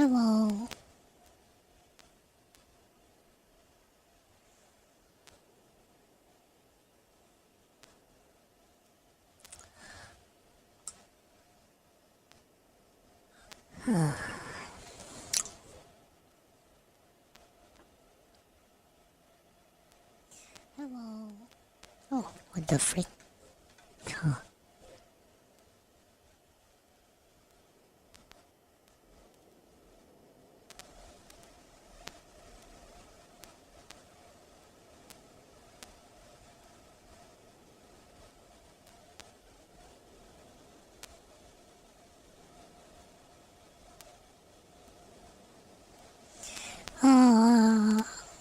Hello. Hello. Oh, what the frick? Huh.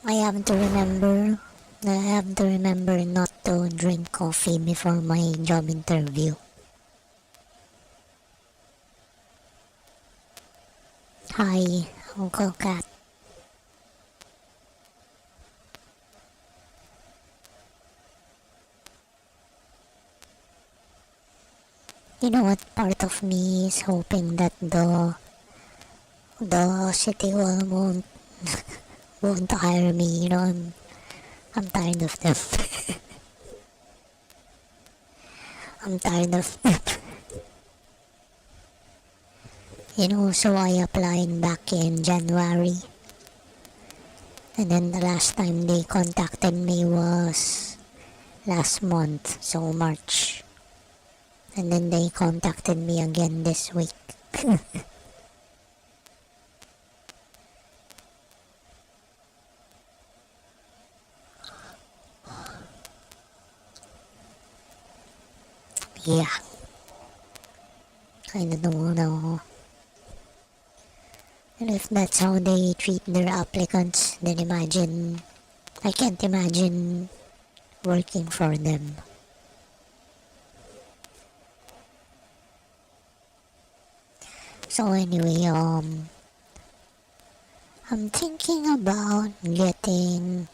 I have to remember. I have to remember not to drink coffee before my job interview. Hi, Uncle Cat. You know what? Part of me is hoping that the city won't hire me. You know, I'm tired of them. I'm tired of them. You know, so I applied back in January. And then the last time they contacted me was last month, so March. And then they contacted me again this week. Yeah. I don't know. And if that's how they treat their applicants, then I can't imagine working for them. So anyway, I'm thinking about getting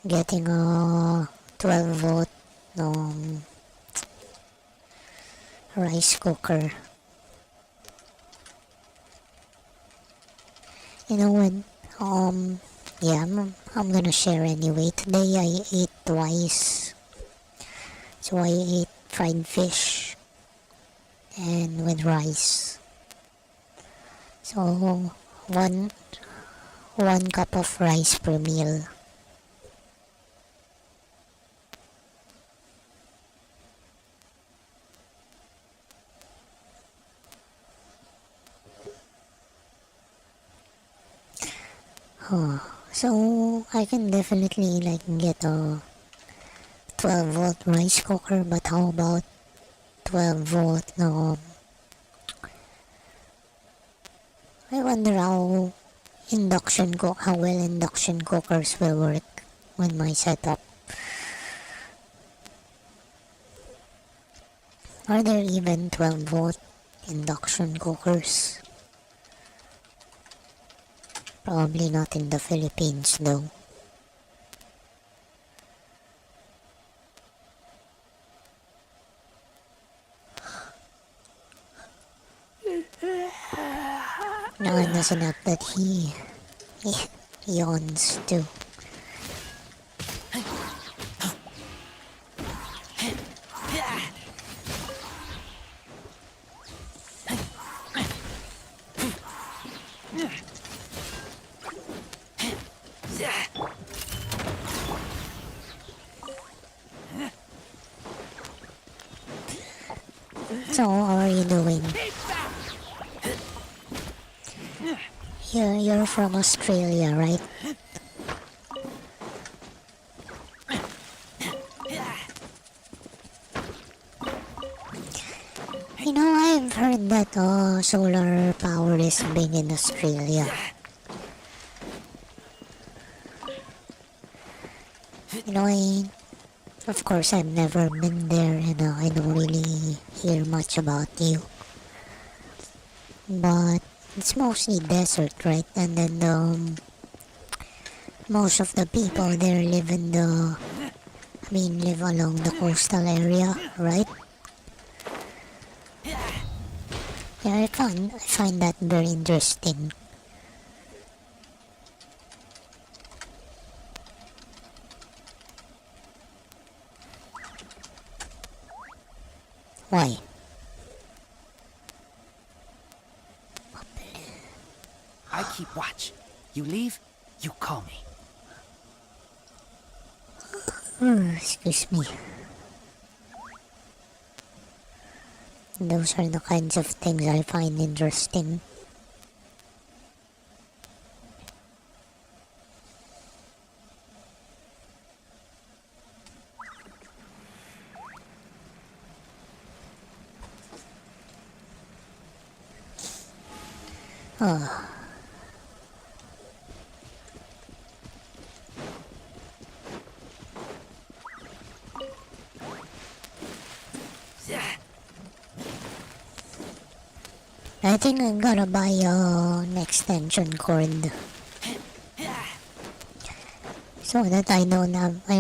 a 12-volt rice cooker. You know what? Yeah, I'm gonna share anyway. Today I ate twice. So I ate fried fish and with rice. So one cup of rice per meal. So I can definitely get a 12-volt rice cooker, but how about 12-volt? I wonder how well induction cookers will work with my setup. Are there even 12-volt induction cookers? Probably not in the Philippines though. No one doesn't help that he yawns too. So how are you doing? You're from Australia, right? You know, I've heard that solar power is big in Australia. You know, of course, I've never been there and I don't really hear much about you. But it's mostly desert, right? And then most of the people there live live along the coastal area, right? Yeah, I find that very interesting. Why? I keep watch. You leave, you call me. Excuse me. Those are the kinds of things I find interesting. Oh, I think I'm gonna buy an extension cord so that I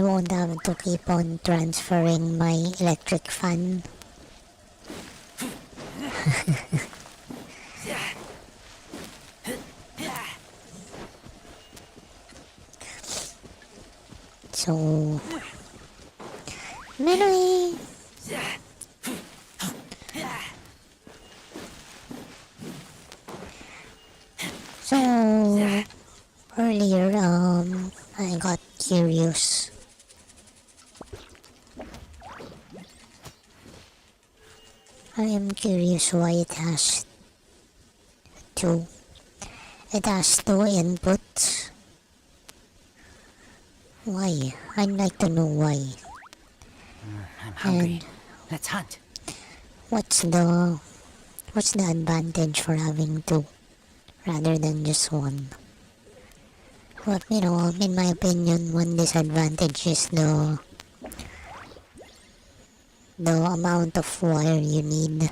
won't have to keep on transferring my electric fan. So, anyway, so earlier, I got curious. I am curious why two. It has two inputs. Why? I'd like to know why. I'm hungry. And Let's hunt. what's the what's the advantage for having two rather than just one? But in my opinion, one disadvantage is the amount of wire you need.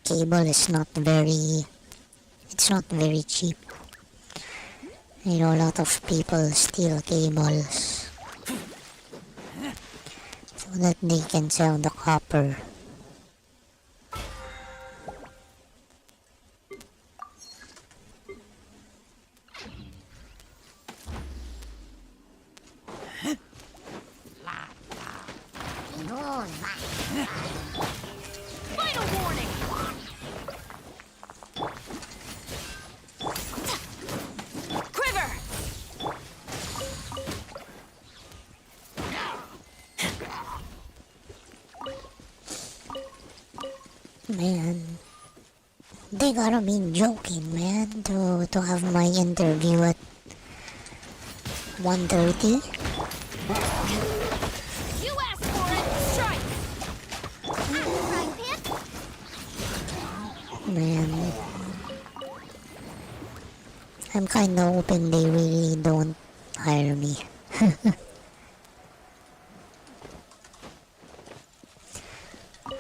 Cable is not very it's not very cheap. A lot of people steal cables so that they can sell the copper. Final warning! Quiver! Man, they gotta be joking, man, to have my interview at 1:30. You asked for it! Strike! Right, Pip? Man, I'm kinda hoping they really don't hire me.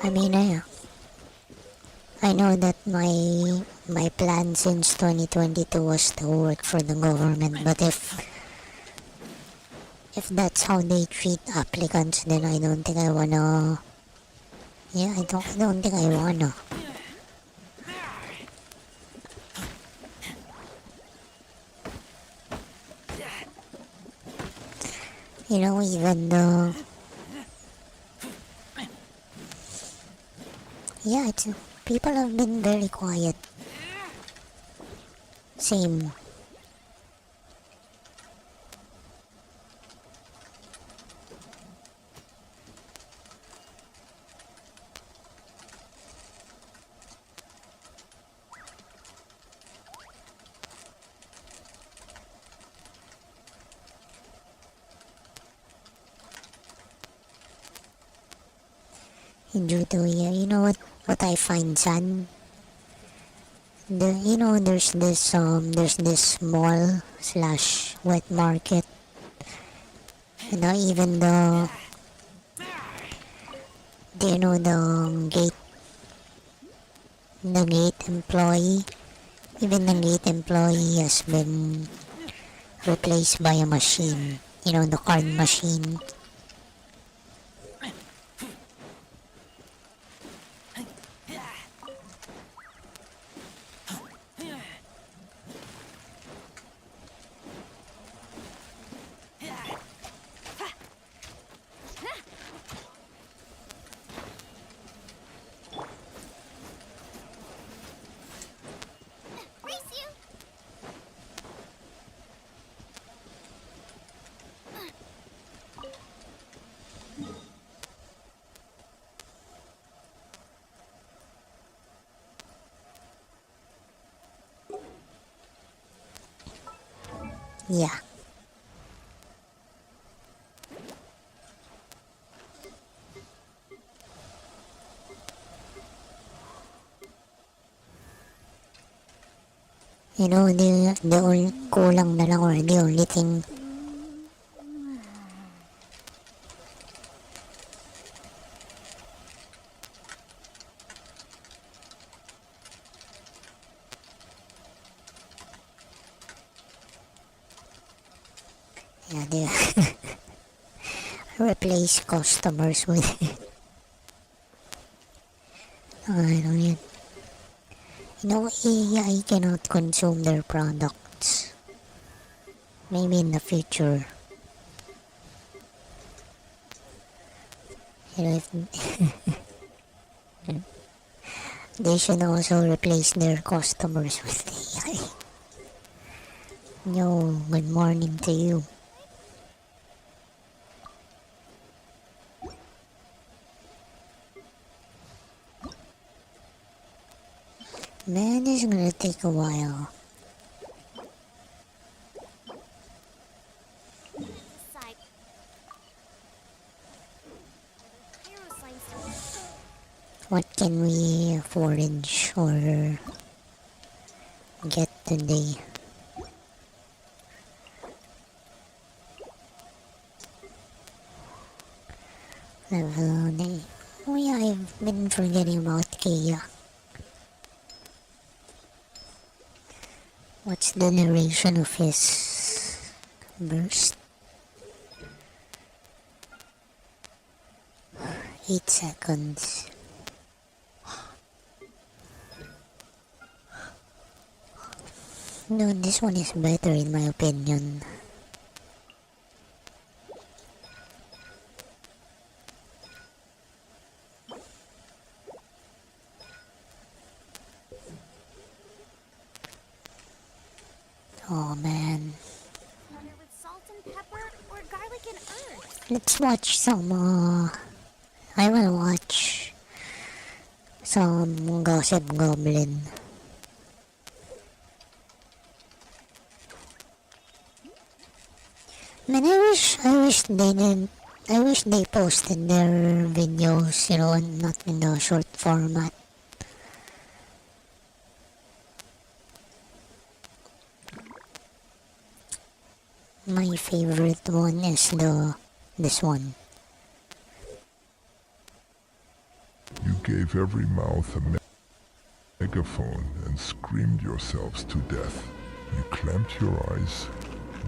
I mean, I know that my plan since 2022 was to work for the government, but if that's how they treat applicants, then I don't think I wanna. Yeah, I don't think I wanna. Even though, yeah, people have been very quiet. Same. Due to, yeah, what I find sad. There's this mall slash wet market. Even the gate employee, even the gate employee has been replaced by a machine. The card machine. Yeah. You know, the only kulang na lang, or the only thing, yeah, the replace customers with I don't know. You know, AI cannot consume their products. Maybe in the future. You know, if they should also replace their customers with AI. Yo, good morning to you. Man, this is gonna take a while. Decide. Hero signs. What can we forage or get today? Level 9. Oh yeah, I've been forgetting about Kea. What's the duration of his burst? 8 seconds. No, this one is better in my opinion. Oh man. Butter with salt and pepper or garlic and herbs. Let's watch some, I wanna watch some Gossip Goblin. Man, I wish they posted their videos, you know, and not in the short format. My favorite one is this one. You gave every mouth a megaphone and screamed yourselves to death. You clamped your eyes,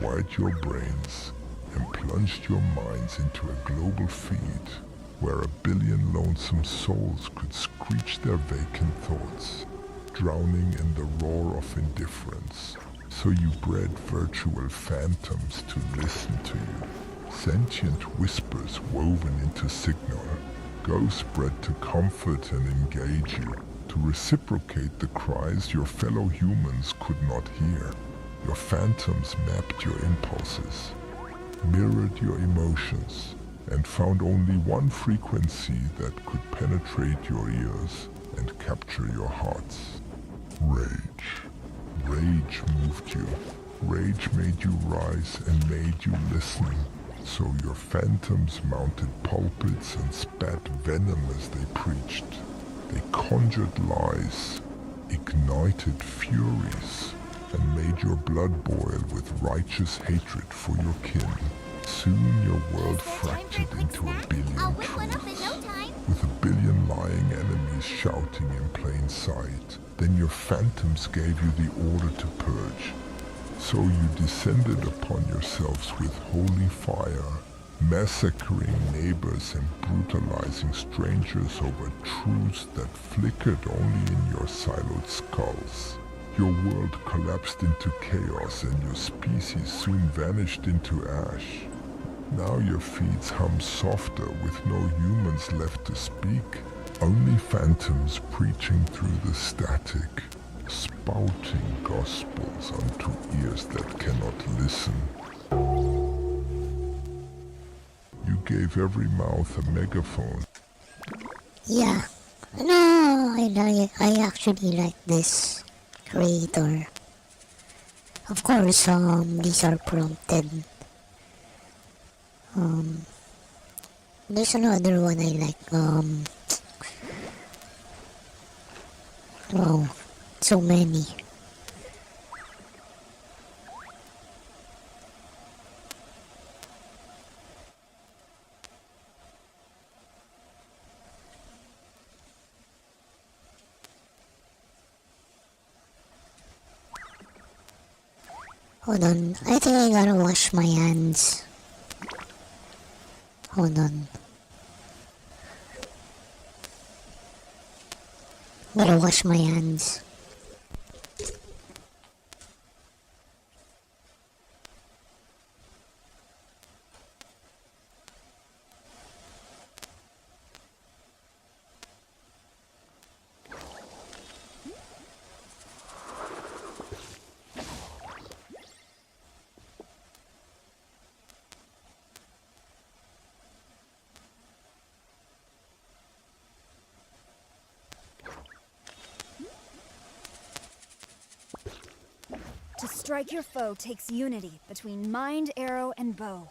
wired your brains, and plunged your minds into a global feed where 1 billion lonesome souls could screech their vacant thoughts, drowning in the roar of indifference. So you bred virtual phantoms to listen to you, sentient whispers woven into signal, ghosts bred to comfort and engage you, to reciprocate the cries your fellow humans could not hear. Your phantoms mapped your impulses, mirrored your emotions, and found only one frequency that could penetrate your ears and capture your hearts. Rage. Rage moved you. Rage made you rise and made you listen. So your phantoms mounted pulpits and spat venom as they preached. They conjured lies, ignited furies, and made your blood boil with righteous hatred for your kin. Soon your world fractured into 1 billion truths, with 1 billion lying enemies shouting in plain sight. Then your phantoms gave you the order to purge. So you descended upon yourselves with holy fire, massacring neighbors and brutalizing strangers over truths that flickered only in your siloed skulls. Your world collapsed into chaos and your species soon vanished into ash. Now your feeds hum softer with no humans left to speak, only phantoms preaching through the static, spouting gospels unto ears that cannot listen. You gave every mouth a megaphone. Yeah. No, I actually like this creator. Of course, these are prompted. There's another one I like. Wow, so many. Hold on, I think I gotta wash my hands. Hold on. Gotta wash my hands. To strike your foe takes unity between mind, arrow, and bow.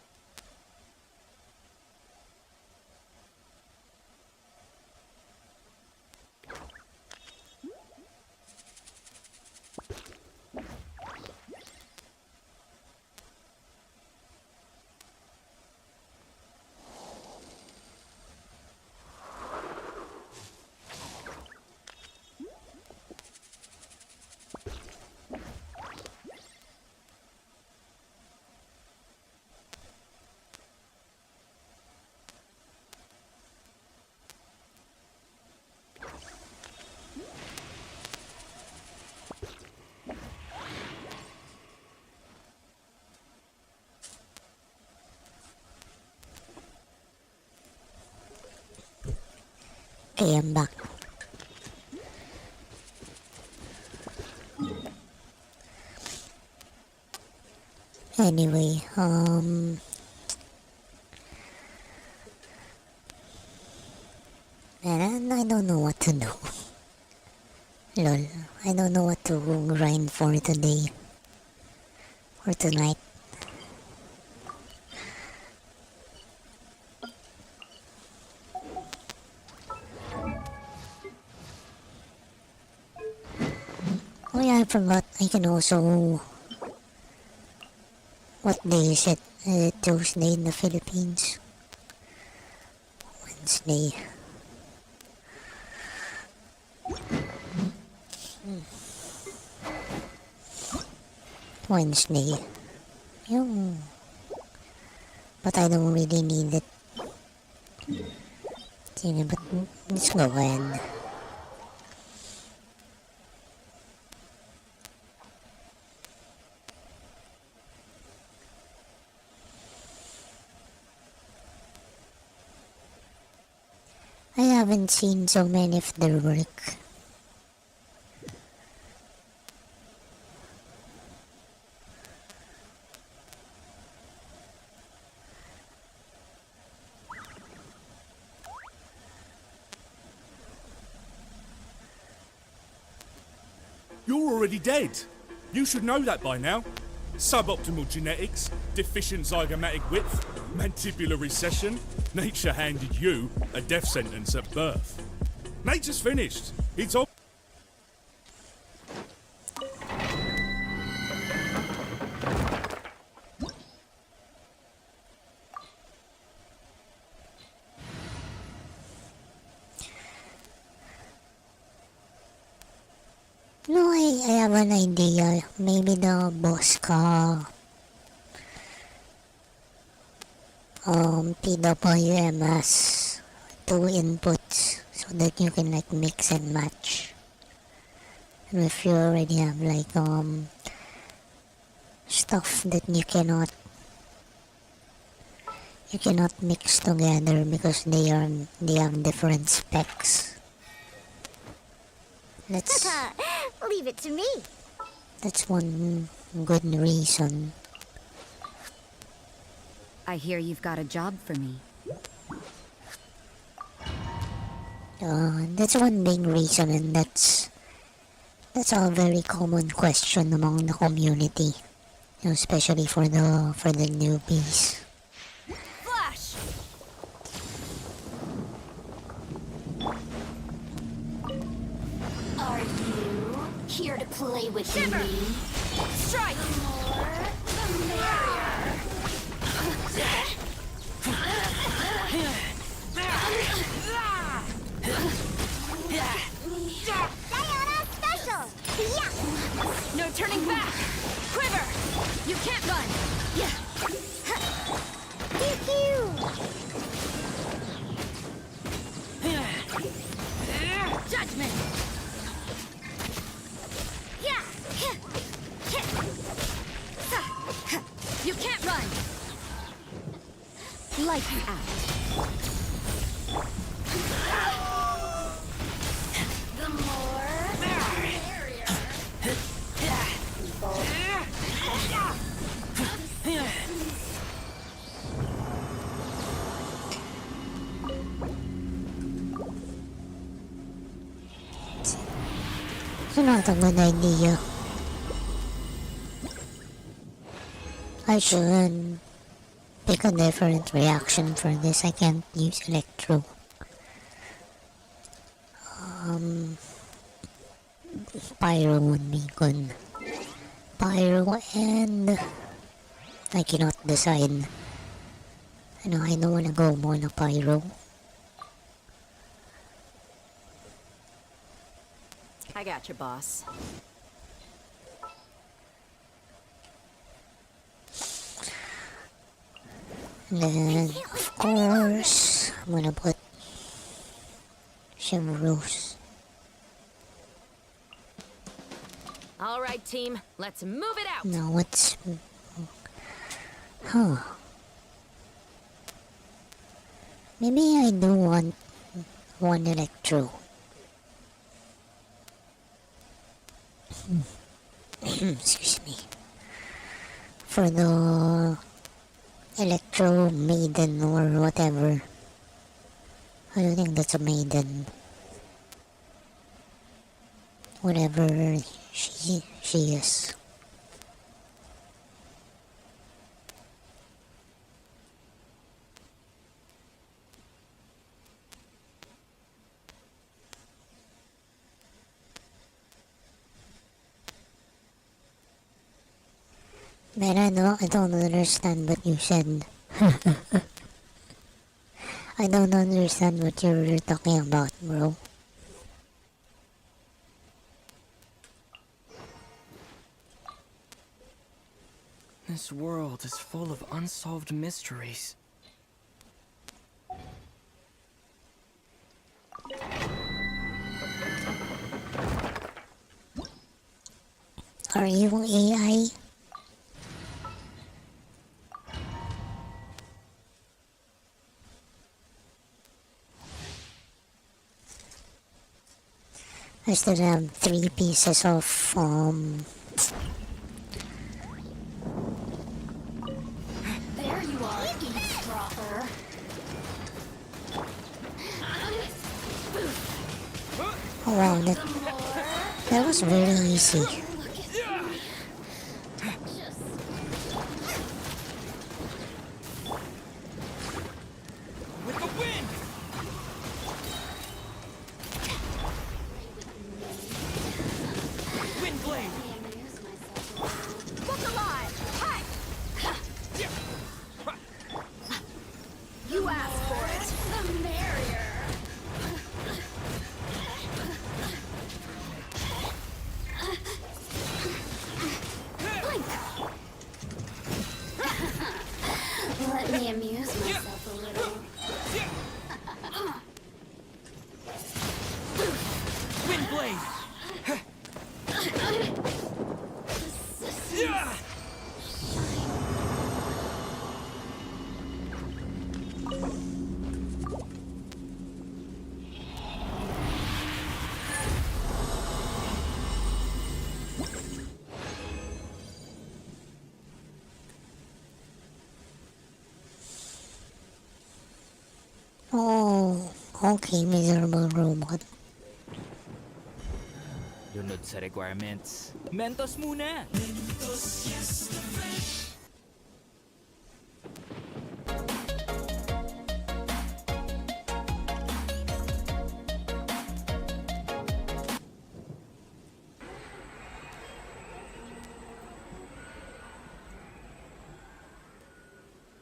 Okay, I'm back. Anyway, man, I don't know what to do. Lol, I don't know what to grind for today or tonight. Oh yeah, I forgot. I can also... What day is it? Tuesday in the Philippines. Wednesday. Wednesday. Yung... But I don't really need it. Sige, but let's go ahead. I haven't seen so many of their work. You're already dead. You should know that by now. Suboptimal genetics, deficient zygomatic width, mandibular recession. Nature handed you a death sentence at birth. Nature's finished. It's all. No, I have an idea. Maybe the boss ka PWM has two inputs so that you can like mix and match. And if you already have like stuff that you cannot mix together because they have different specs. Leave it to me. That's one good reason. I hear you've got a job for me. That's one big reason, and that's a very common question among the community. You know, especially for the newbies. Flash! Are you here to play with Shiver! me? Strike! The more, the merrier. Sayonara special! Yeah! No turning back! Quiver! You can't run! Judgment! Yeah! You can't run! Lights out. The more, the merrier. It's not a good idea. I should pick a different reaction for this. I can't use electro. Pyro would be good. Pyro, and I cannot decide. I don't wanna go mono pyro. I got you, boss. And then, of course, I'm gonna put Chivalrous. All right, team. Let's move it out! Now what's... Huh. Maybe I do want one electro. Excuse me. For the electro maiden or whatever. I don't think that's a maiden. Whatever she is. Man, I don't understand what you said. I don't understand what you're talking about, bro. This world is full of unsolved mysteries. Are you AI? I still have 3 pieces of There you are, eavesdropper. oh wow, that was very easy. With the wind! Wind blade! Look alive! Hi! You asked for it! The merrier. Let me amuse myself a little. Wind blade! Oh, okay, miserable robot. Lunod sa requirements. Mentos muna!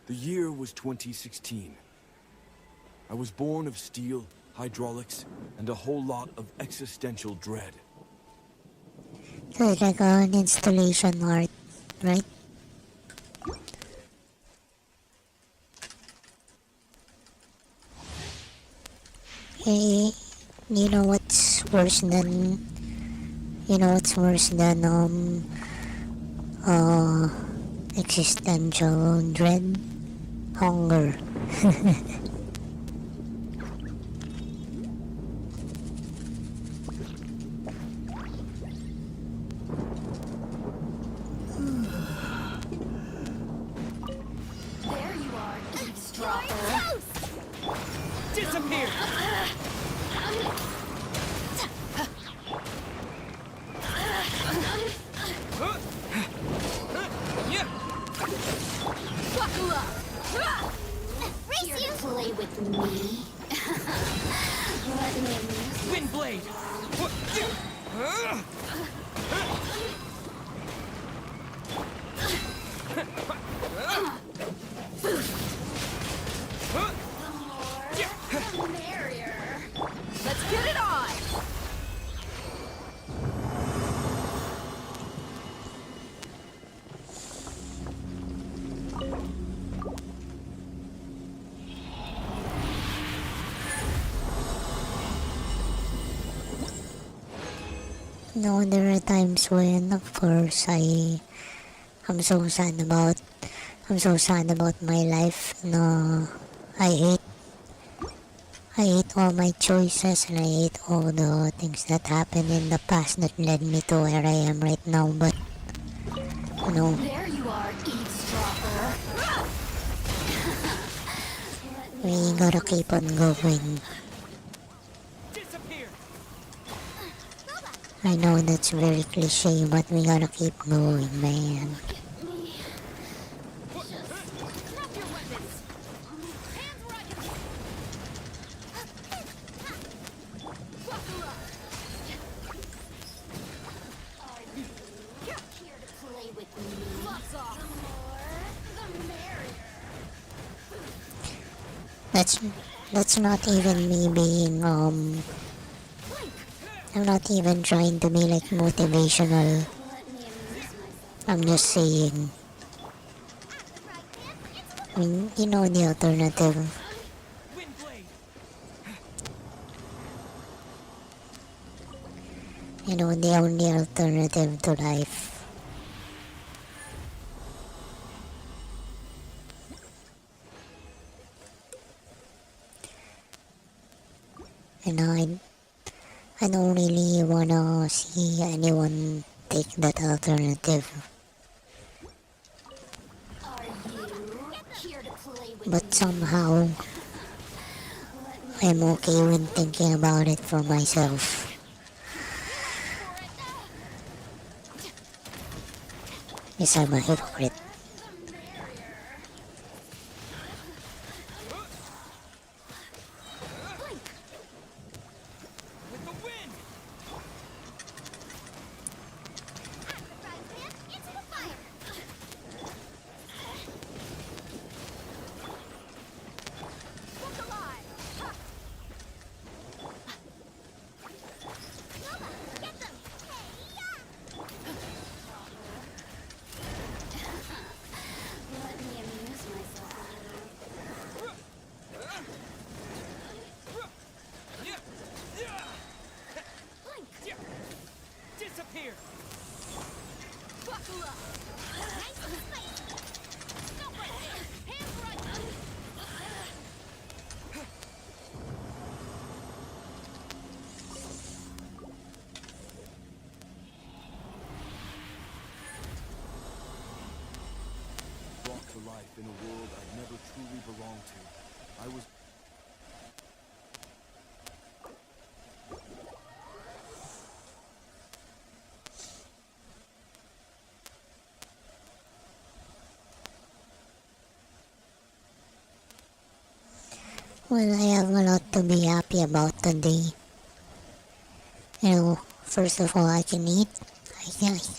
The year was 2016. I was born of steel, hydraulics, and a whole lot of existential dread. So it's like an installation art, right? Hey, you know what's worse than existential dread? Hunger. There you are, eavesdropper. Disappear! Buckle up! Here to play with me. Let me amuse Wind blade! the merrier. Let's get it on! No, there are times when, of course, I'm so sad about my life. No, I hate all my choices and I hate all the things that happened in the past that led me to where I am right now. But you know, There you are, eavesdropper. we gotta keep on going. Disappear! I know that's very cliche, but we gotta keep going, man. Drop your weapons! Hands where I can... Buckle up! Here to play with me. Gloves off! The merrier. That's not even me being I'm not even trying to be like motivational. Let me amuse myself. I'm just saying. I mean, you know the alternative. Wind blade! You know the only alternative to life. And I don't really wanna see anyone take that alternative. Are you here to play with But somehow, I'm okay with thinking about it for myself. Yes, I'm a hypocrite. With the wind! Into the fire. Look alive! Ha! Nova, get them. Let me amuse myself a little. Disappear! Buckle up! Nice and spicy. Stop right there. Hands where I can... Brought to life in a world I'd never truly belonged to. I was Well, I have a lot to be happy about today. You know, first of all, I can eat.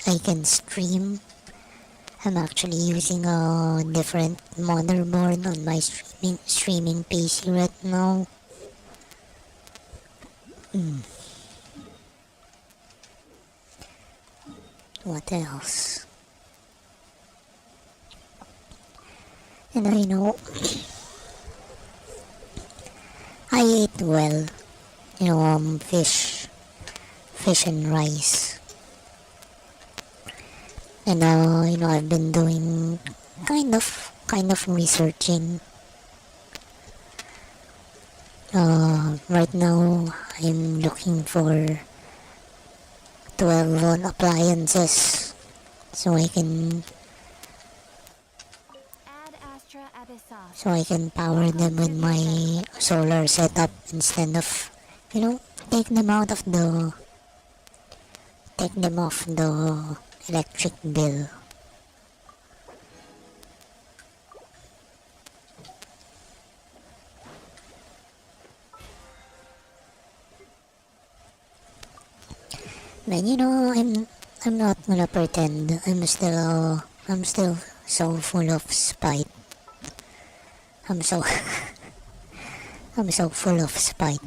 I can stream. I'm actually using a different motherboard on my streaming PC right now. What else? And I know I ate well. You know, fish and rice. And you know, I've been doing kind of researching. Right now, I'm looking for 12-volt appliances so I can power them with my solar setup instead of, you know, take them off the electric bill. But you know, I'm not gonna pretend. I'm still so full of spite. I'm so I'm so full of spite.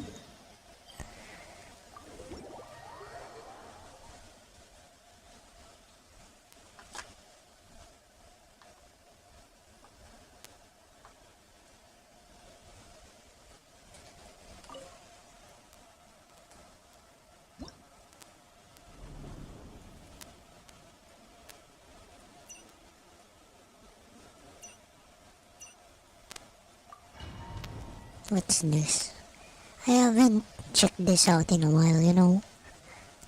What's this? I haven't checked this out in a while, you know.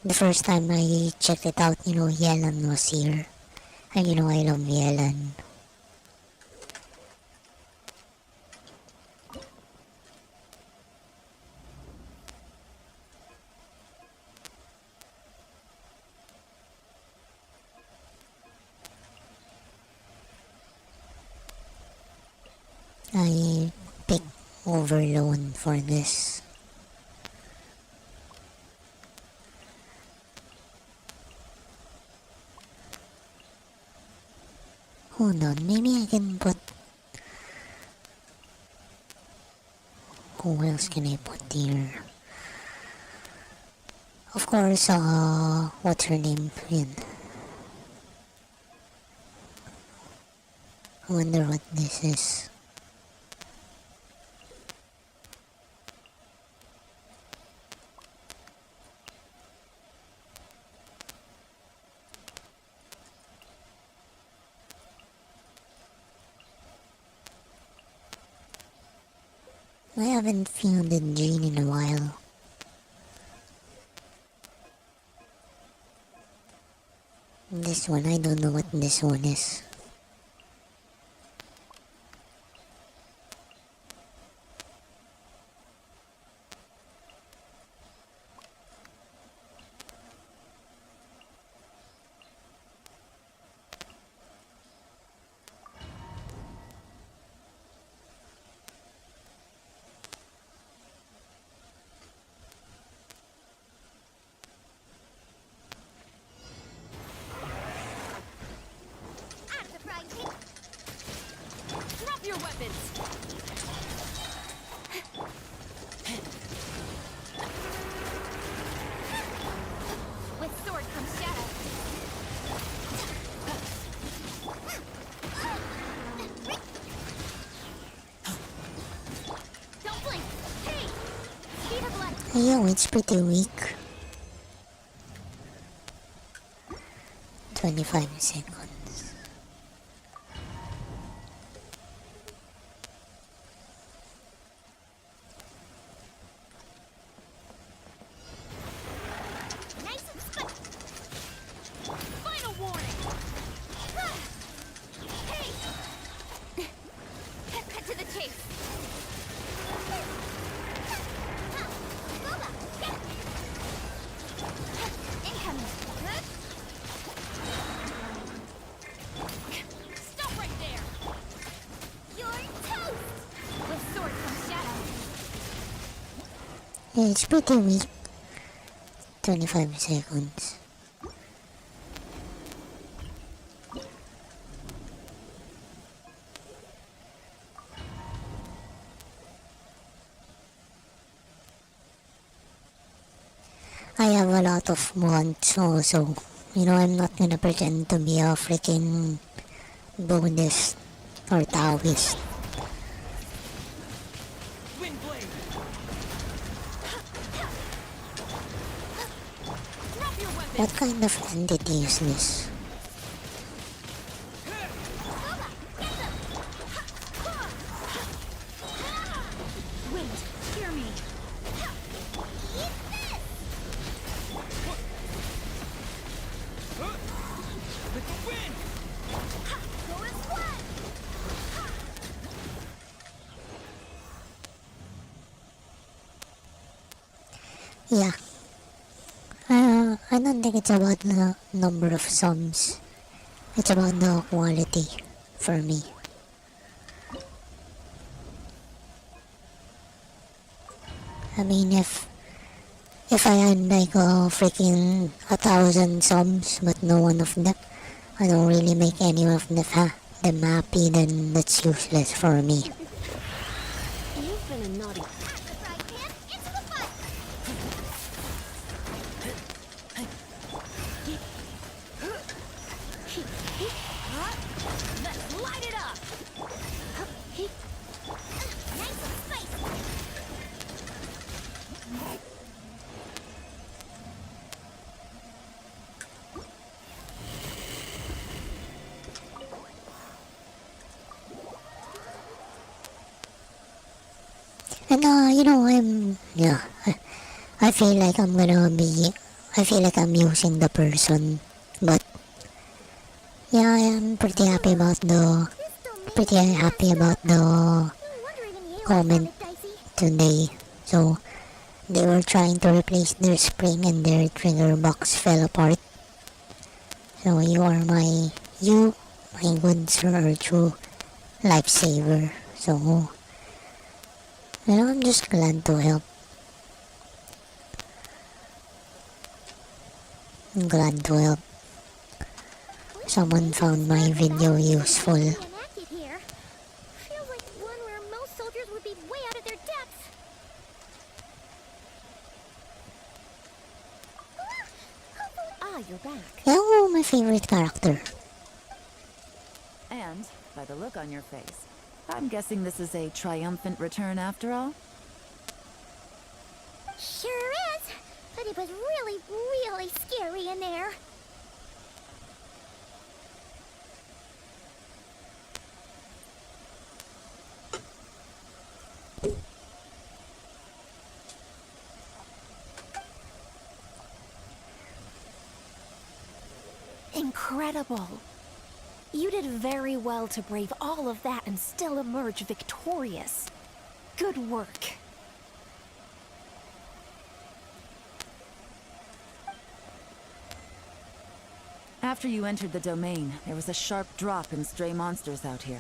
The first time I checked it out, you know, Yelan was here. And you know, I love Yelan. I picked Overloan for this. Hold on, maybe I can put... Who else can I put here? Of course, what's her name? Yun. I wonder what this is. I haven't fielded Jean in a while. This one, I don't know what this one is. Drop your weapons! With sword comes shadow. Don't blink! Hey! Speed of light! Yo, it's pretty weak. 25 seconds. Nice and split! Final warning! Hey! Cut to the chase! Lola, get it! Incoming! Good? Yeah, it's pretty weak. 25 seconds. I have a lot of wants also. You know, I'm not gonna pretend to be a freaking Buddhist or Taoist. Windblade! What kind of entity is this? Wait, hear me. With the wind! Yeah. I don't think it's about the number of sums. It's about the quality for me. I mean, if I had like a freaking 1,000 subs, but no one of them, I don't really make any of them happy, then that's useless for me. You've been a naughty. Into the fight. Let's light it up! Nice and spicy. And you know, I feel like I feel like I'm using the person, but yeah, I am pretty happy about the comment today. So they were trying to replace their spring and their trigger box fell apart. So you, my good sir, true lifesaver. So you know, I'm just glad to help. I'm glad to help. Someone found my video useful. Reenacted here. Feels like one where most soldiers would be way out of their depths. Ah, you're back. Oh, my favorite character. And, by the look on your face, I'm guessing this is a triumphant return after all? Sure is. But it was really, really scary in there. Incredible. You did very well to brave all of that and still emerge victorious. Good work. After you entered the domain, there was a sharp drop in stray monsters out here.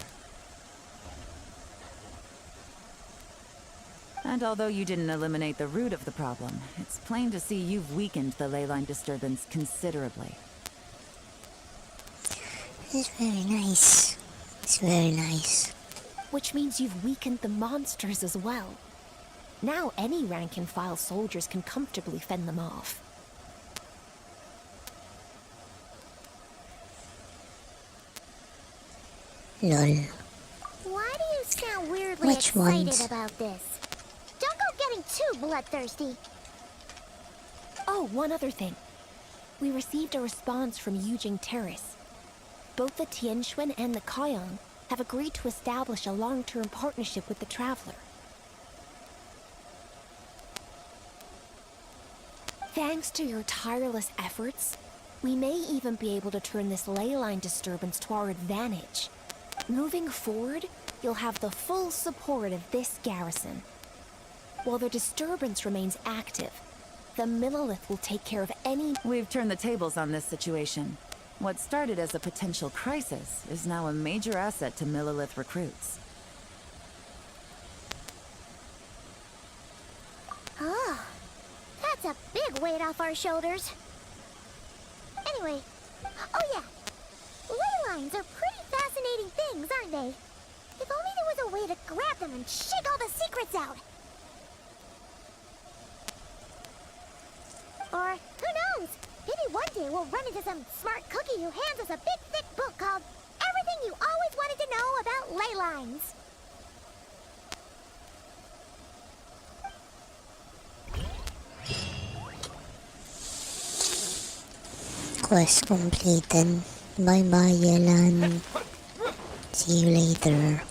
And although you didn't eliminate the root of the problem, it's plain to see you've weakened the ley line disturbance considerably. It's very nice. It's very nice. Which means you've weakened the monsters as well. Now any rank-and-file soldiers can comfortably fend them off. Lol. Why do you sound weirdly Which excited ones? about this? Don't go getting too bloodthirsty. Oh, one other thing. We received a response from Yujing Terrace. Both the Tianxuan and the Kaiyang have agreed to establish a long-term partnership with the Traveler. Thanks to your tireless efforts, we may even be able to turn this ley line disturbance to our advantage. Moving forward, you'll have the full support of this garrison. While the disturbance remains active, the Millilith will take care of any... We've turned the tables on this situation. What started as a potential crisis is now a major asset to Millilith recruits. Ah, That's a big weight off our shoulders. Anyway, oh yeah, ley lines are pretty fascinating things, aren't they? If only there was a way to grab them and shake all the secrets out. Or, who knows? Maybe one day we'll run into some smart cookie who hands us a big thick book called Everything You Always Wanted to Know About Ley Lines. Quest completed. Bye bye, Yelan. See you later.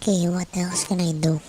Okay, what else can I do?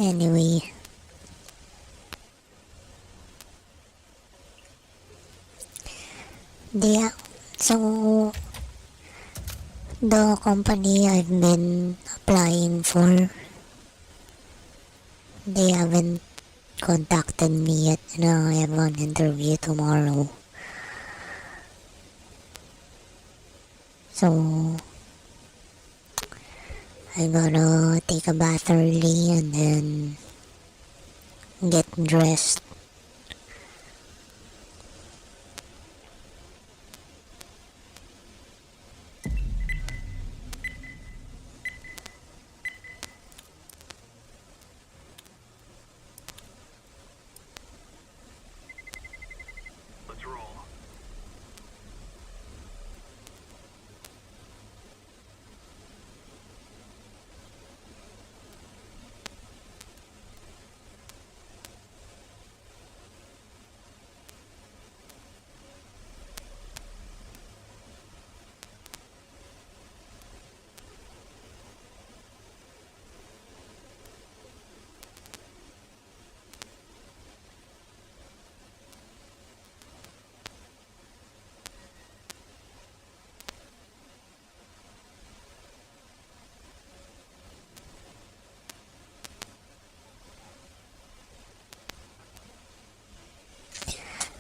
Anyway, so the company I've been applying for, they haven't contacted me yet. I have an interview tomorrow. So I gotta take a bath early and then get dressed.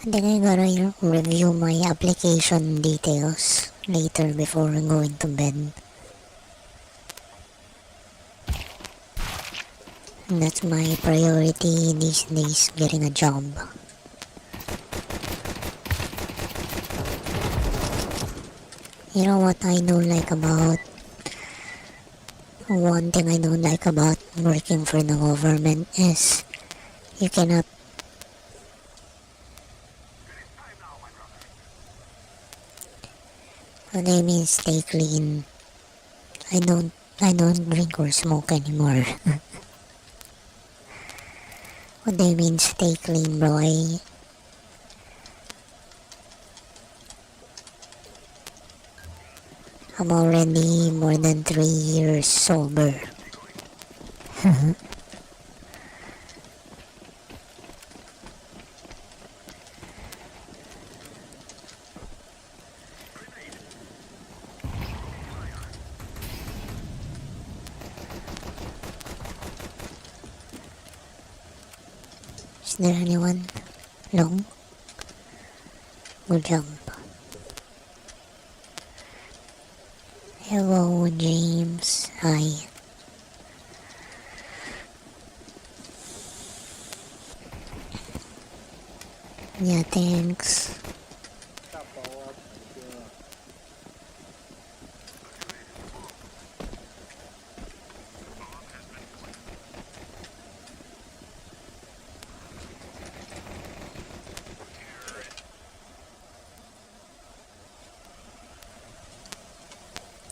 I think I gotta review my application details later before going to bed. And that's my priority these days, getting a job. You know what I don't like about one thing I don't like about working for the government is you cannot what I mean stay clean. I don't drink or smoke anymore. What do you mean stay clean, bro? I'm already more than 3 years sober. Is there anyone? No? Good job. Hello, James. Hi. Yeah, thanks.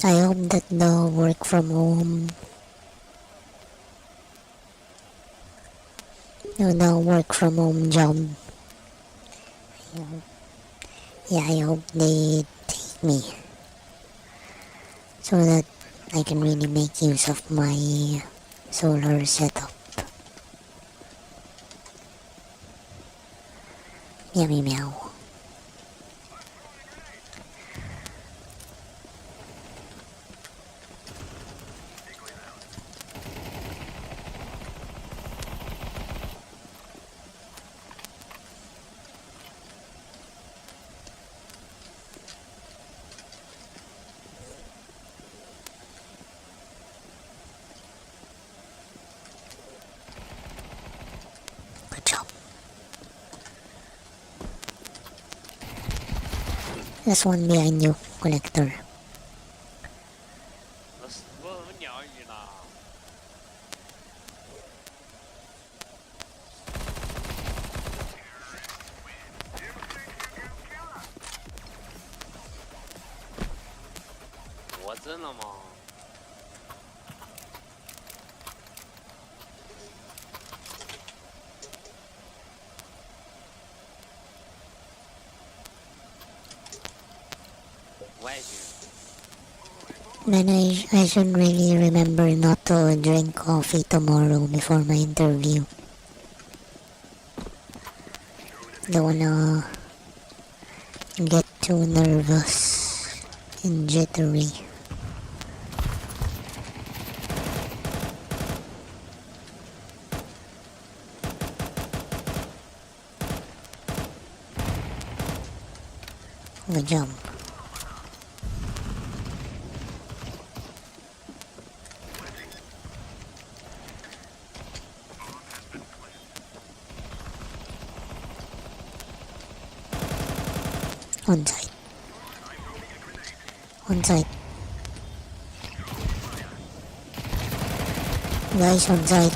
I hope that the work from home, the work from home job, yeah, I hope they take me so that I can really make use of my solar setup. Yummy meow. Good job. There's one behind you, collector. Then I should really remember not to drink coffee tomorrow before my interview. Don't wanna get too nervous and jittery. Good job. On site. On site. Guys, on site.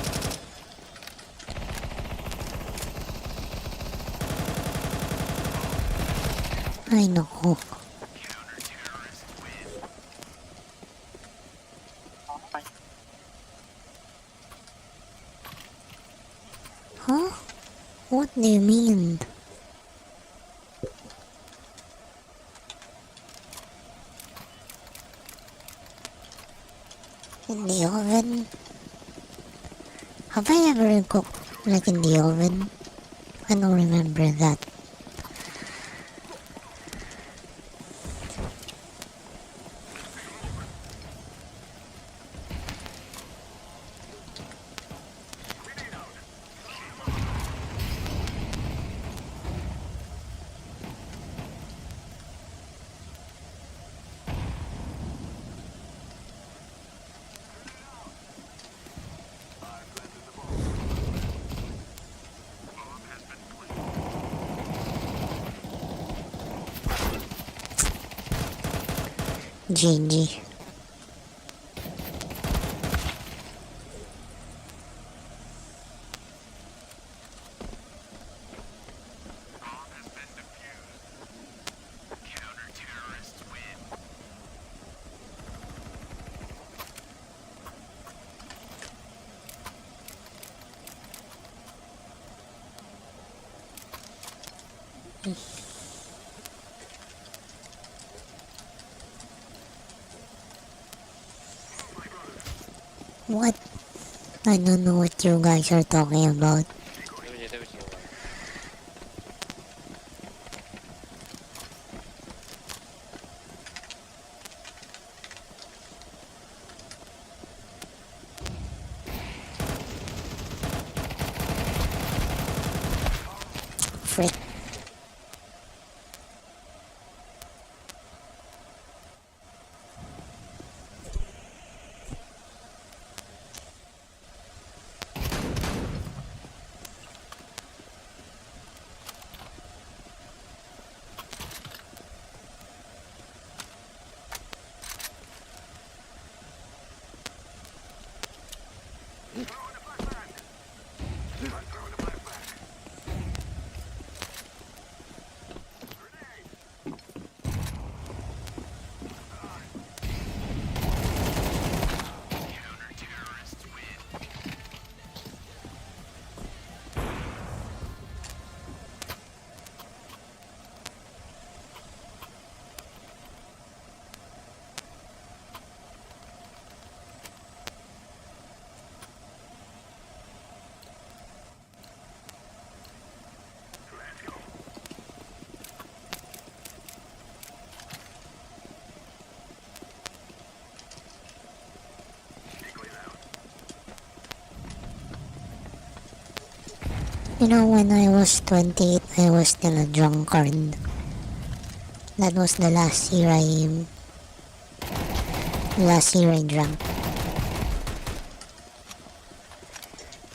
Ay, naku. Huh? What do you mean? In the oven? Have I ever cooked like in the oven? I don't remember that. GG. What? I don't know what you guys are talking about. Frick. You know, when I was 28, I was still a drunkard. That was the last year I drank.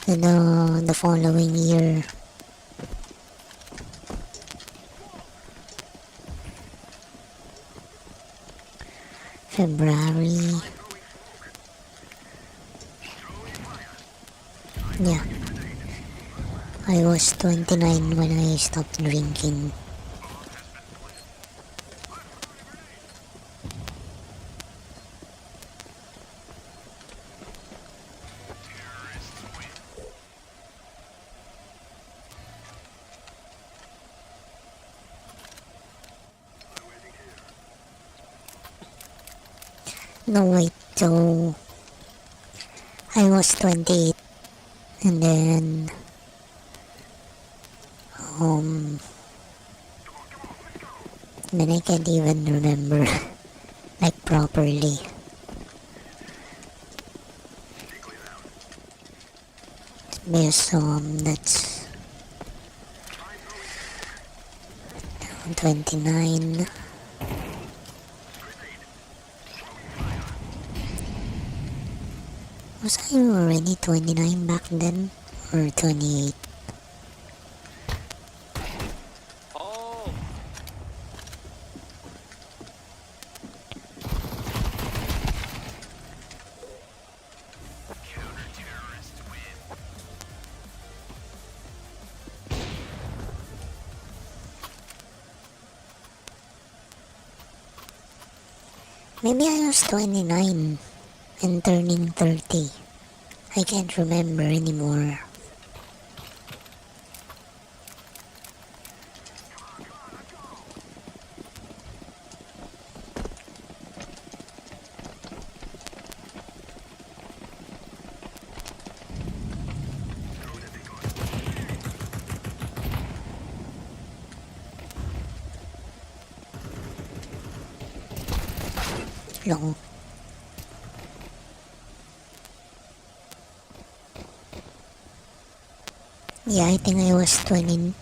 And the following year, February. Yeah. I was 29 when I stopped drinking. No, wait, so I was 28 and then I can't even remember like properly. Because that's 29. Was I already 29 back then or 28? Maybe I was 29 and turning 30. I can't remember anymore. Long. Yeah, I think I was 20.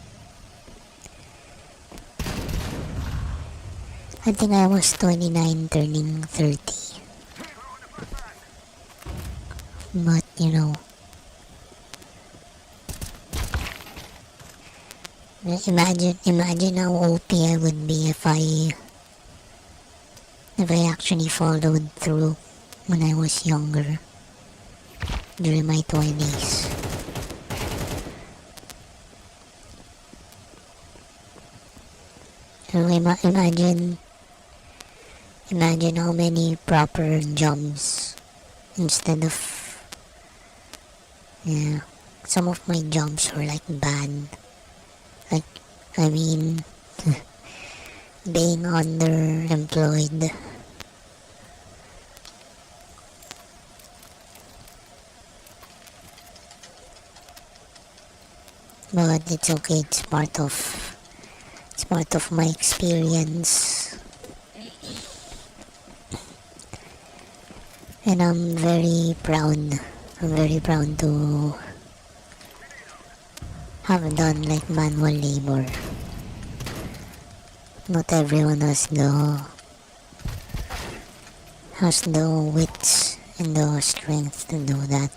I think I was 29 turning 30. But, you know, imagine how OP I would be if I actually followed through when I was younger, during my 20s. So imagine how many proper jumps instead of, yeah, some of my jumps were like bad. Like, I mean, being underemployed. But it's okay, it's part of my experience. And I'm very proud. I'm very proud to have done like manual labor. Not everyone has the wits and the strength to do that.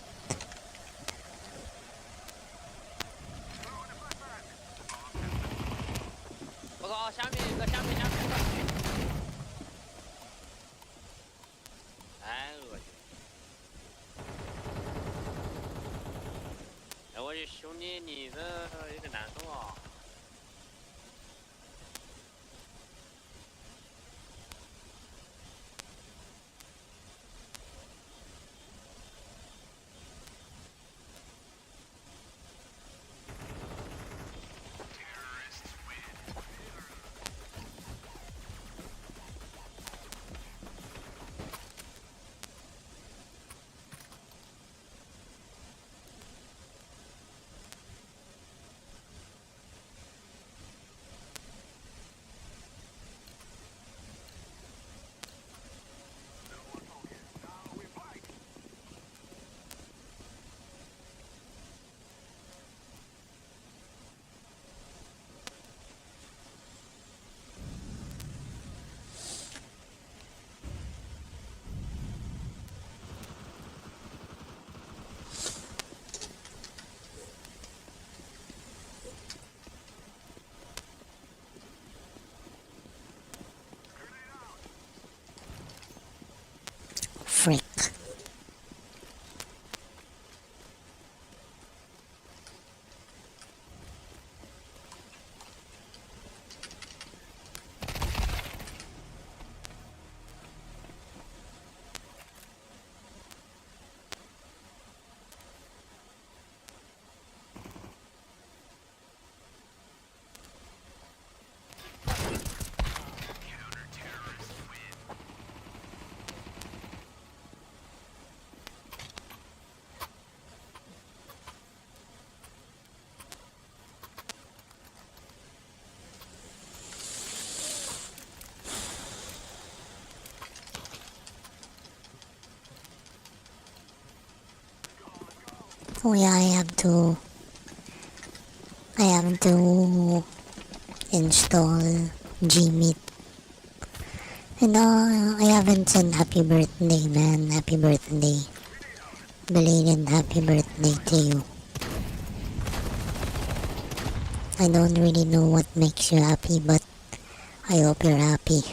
Frick. Oh yeah, I have to install Gmeet. And I haven't said happy birthday, man. Happy birthday. Belated happy birthday to you. I don't really know what makes you happy, but I hope you're happy.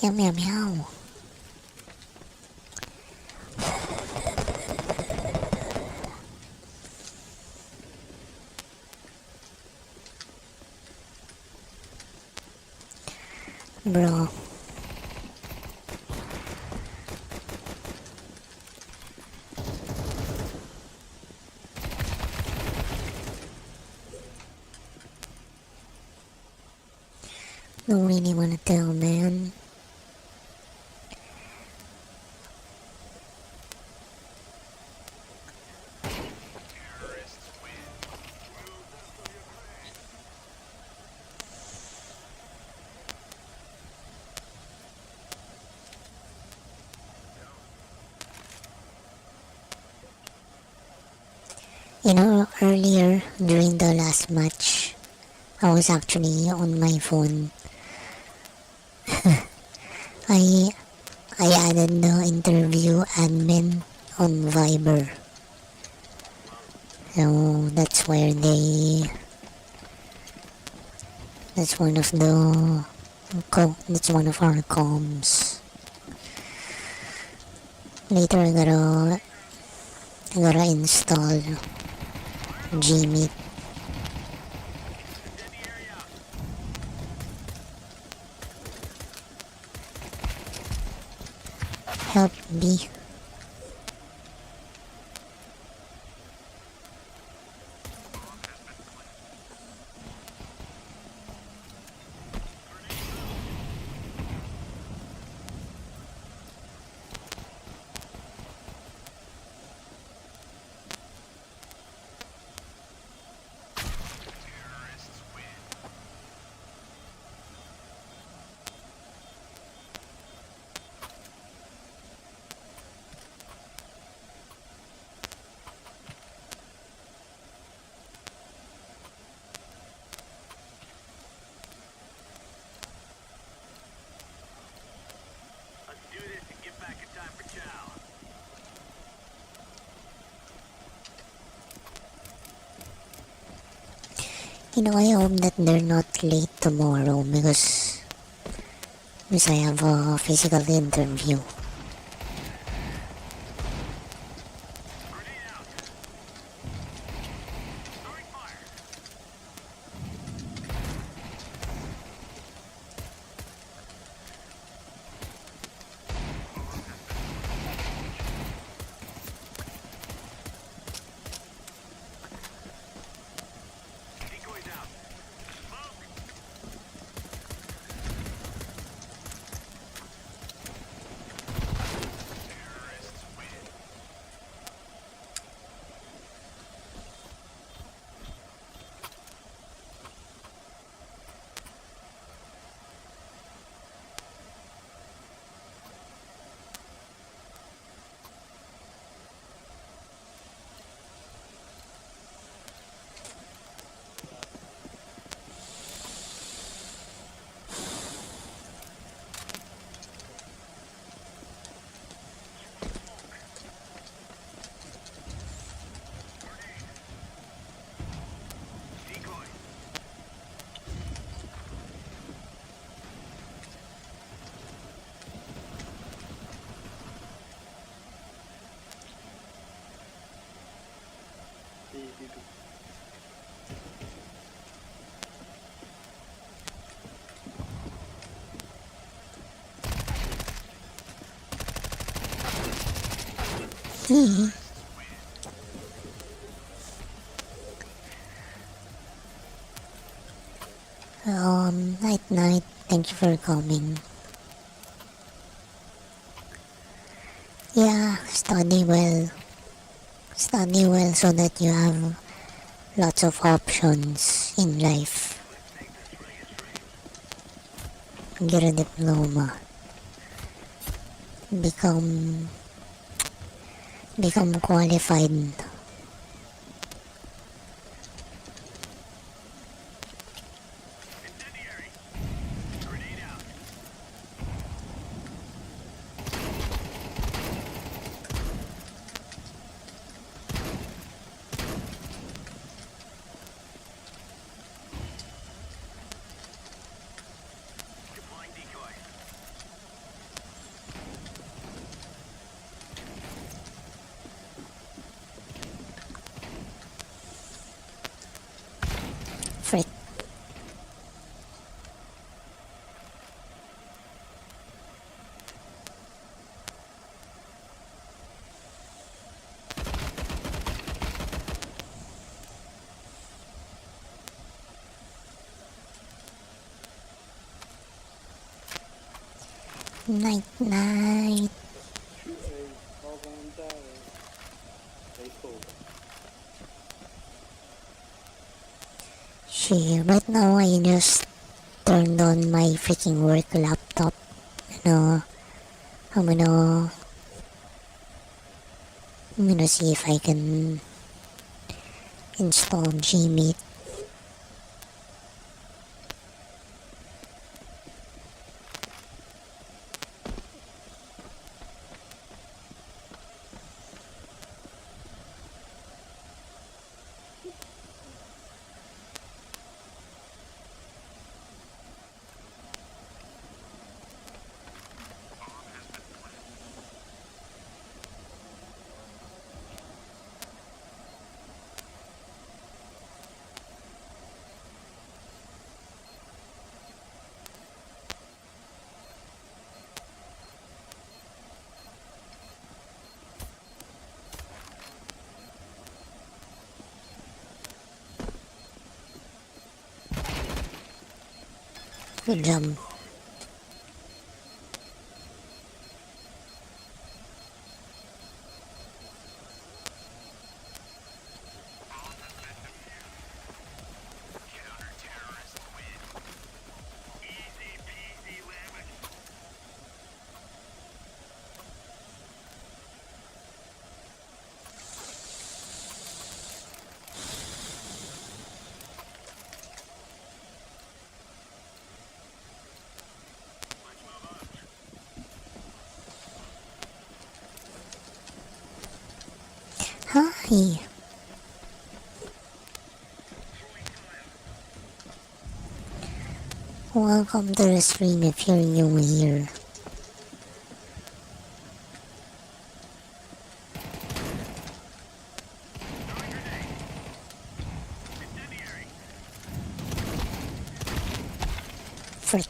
Meow meow meow. Bro. Don't really wanna tell, man. You know, earlier during the last match, I was actually on my phone. I I added the interview admin on Viber. So that's where that's one of the that's one of our comms. Later I gotta install Gmeet. Help me. You know, I hope that they're not late tomorrow because I have a physical interview. Night. Thank you for coming. Yeah, study well. Study well so that you have lots of options in life. Get a diploma. Become qualified. Night night. Right now I just turned on my freaking work laptop. I'm gonna see if I can install Gmeet. Good job. Hi. Welcome to the stream if you're new here. Frick.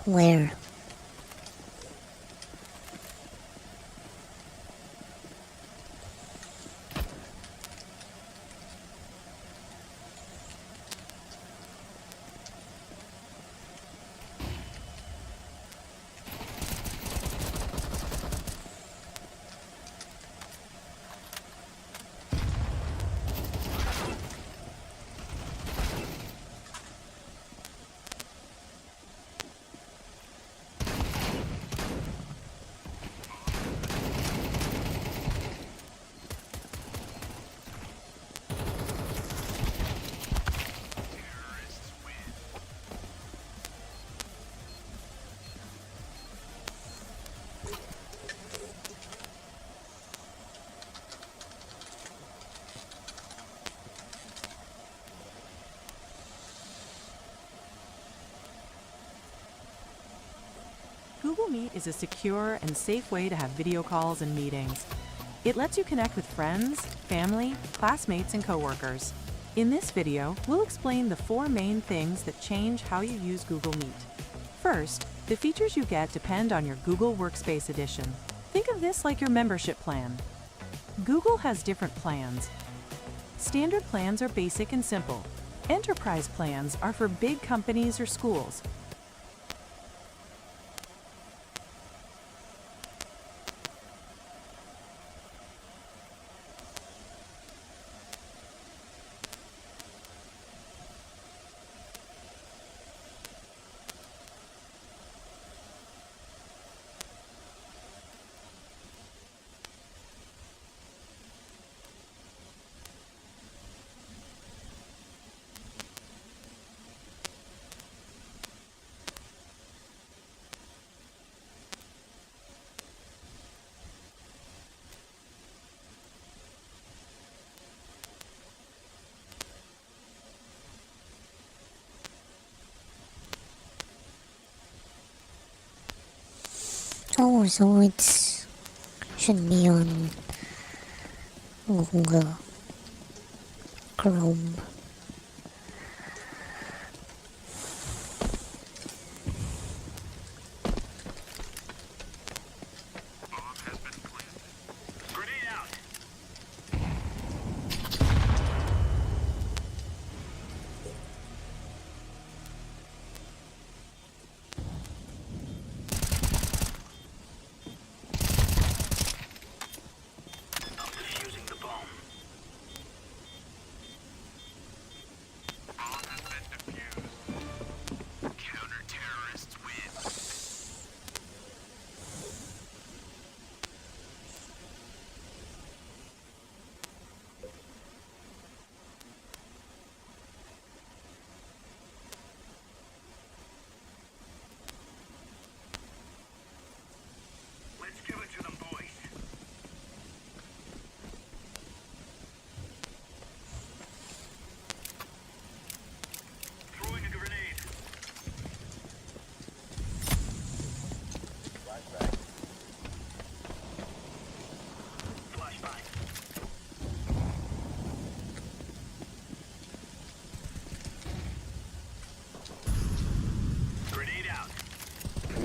Where? Google Meet is a secure and safe way to have video calls and meetings. It lets you connect with friends, family, classmates, and coworkers. In this video, we'll explain the 4 main things that change how you use Google Meet. First, the features you get depend on your Google Workspace edition. Think of this like your membership plan. Google has different plans. Standard plans are basic and simple. Enterprise plans are for big companies or schools. Oh, so it's should be on Google Chrome.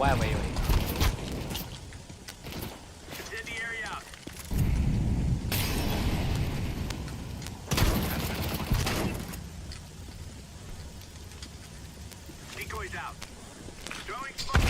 Wait. Decoys out. Throwing smoke.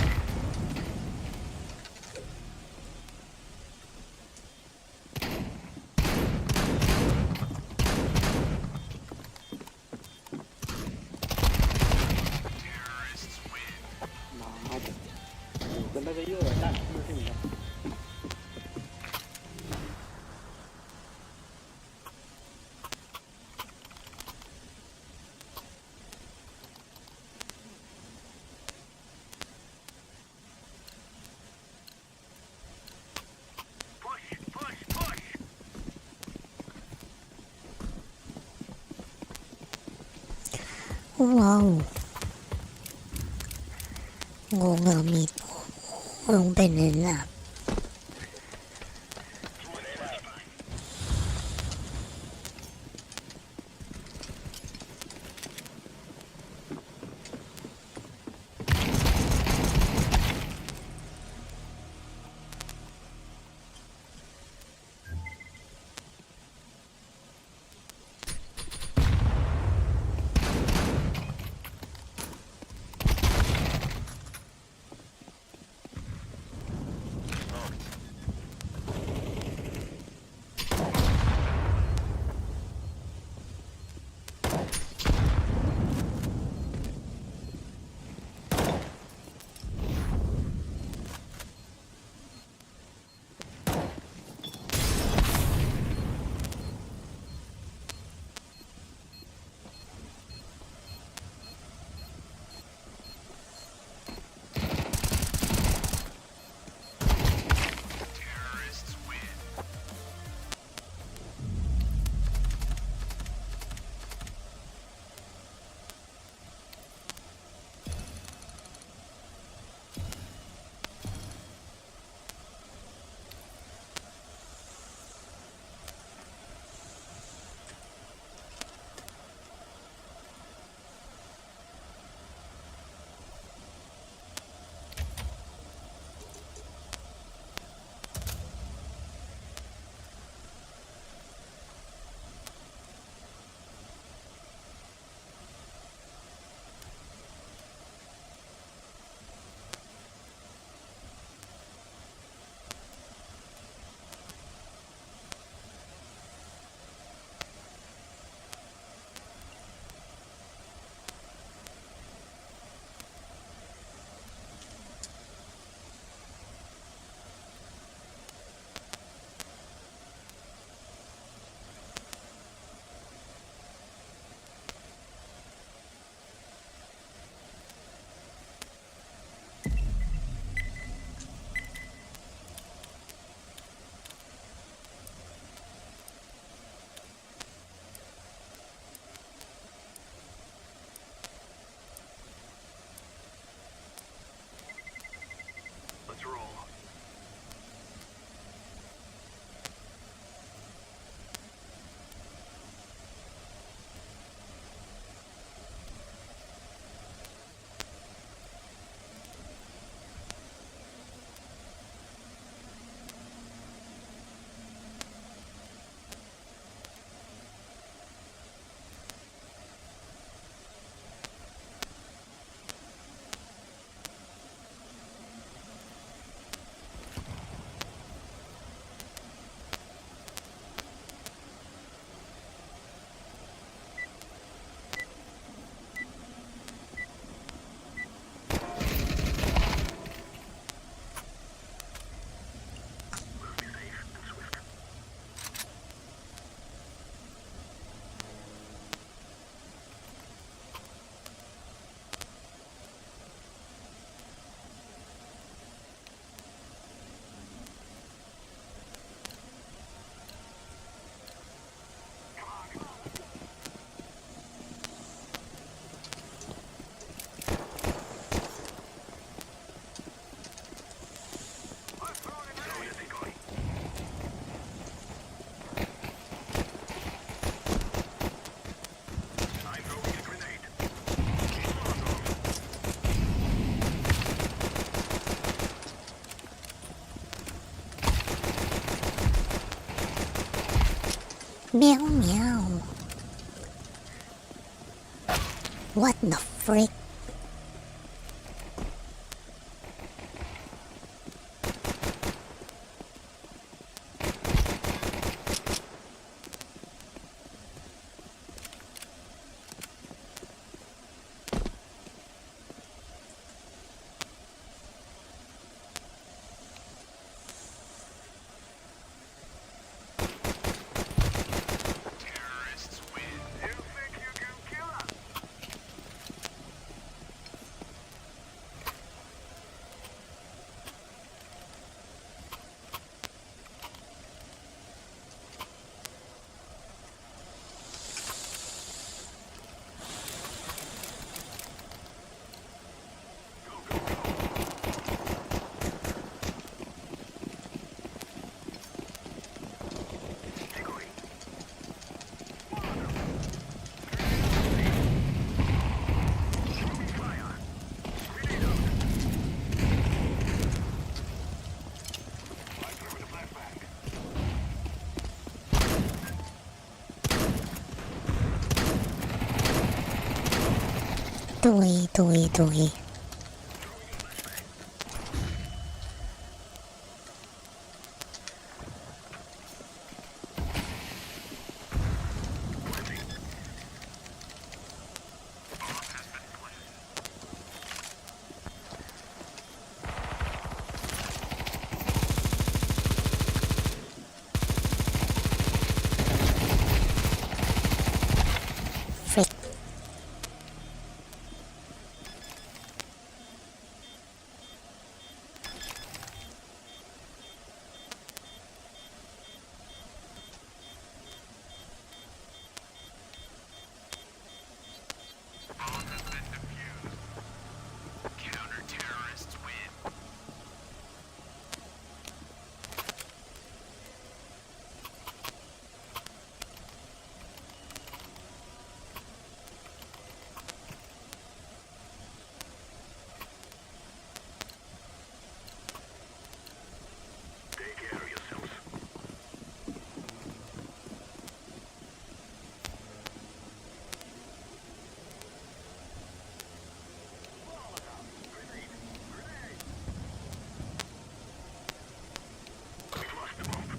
Wow. Google Meet open it up. Meow meow. What the frick? Terrorists win. You think you can kill us? Tui. Frick. Bomb has been defused. Counter-terrorists win. Take care of yourselves. We've lost the bomb.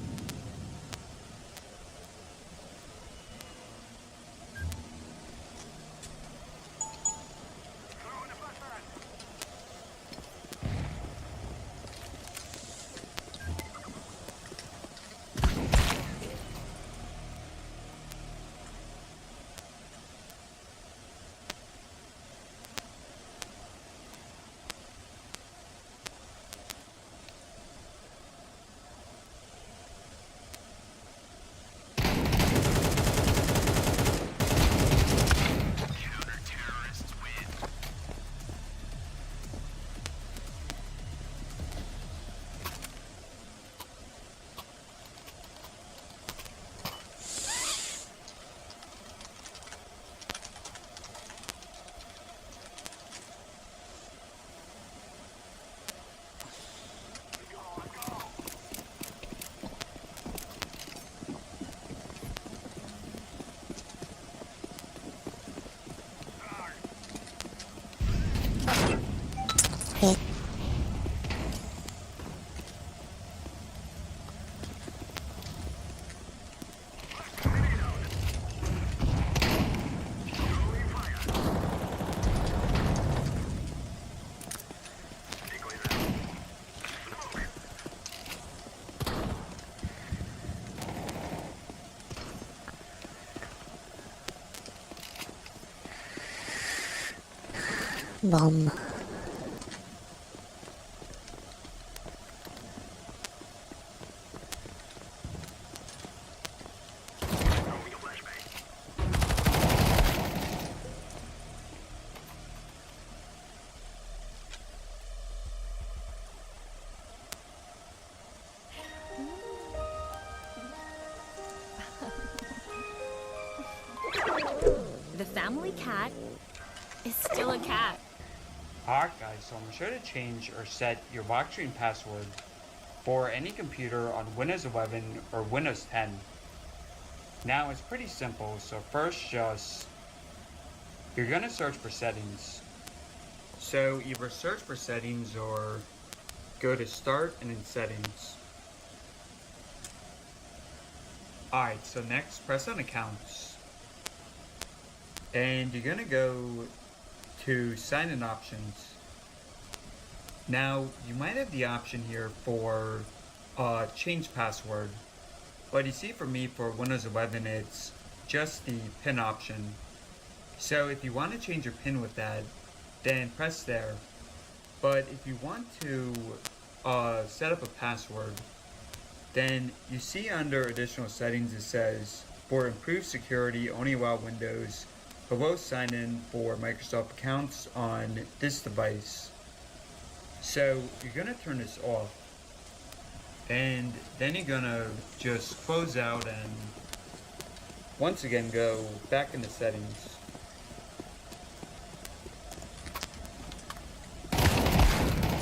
Throwing a flashbang. Counter-terrorists win. Frick. Bomb. The family cat is still a cat. Alright guys, so I'm sure to change or set your blockchain password for any computer on Windows 11 or Windows 10. Now it's pretty simple, so first you're gonna search for settings. So either search for settings or go to start and then settings. Alright, so next press on accounts. And you're gonna go to sign in options. Now you might have the option here for change password. But you see for me for Windows 11 it's just the PIN option. So if you want to change your PIN with that, then press there. But if you want to set up a password, then you see under additional settings it says for improved security only allow Windows below sign in for Microsoft accounts on this device. So you're going to turn this off. And then you're gonna just close out and once again go back into settings.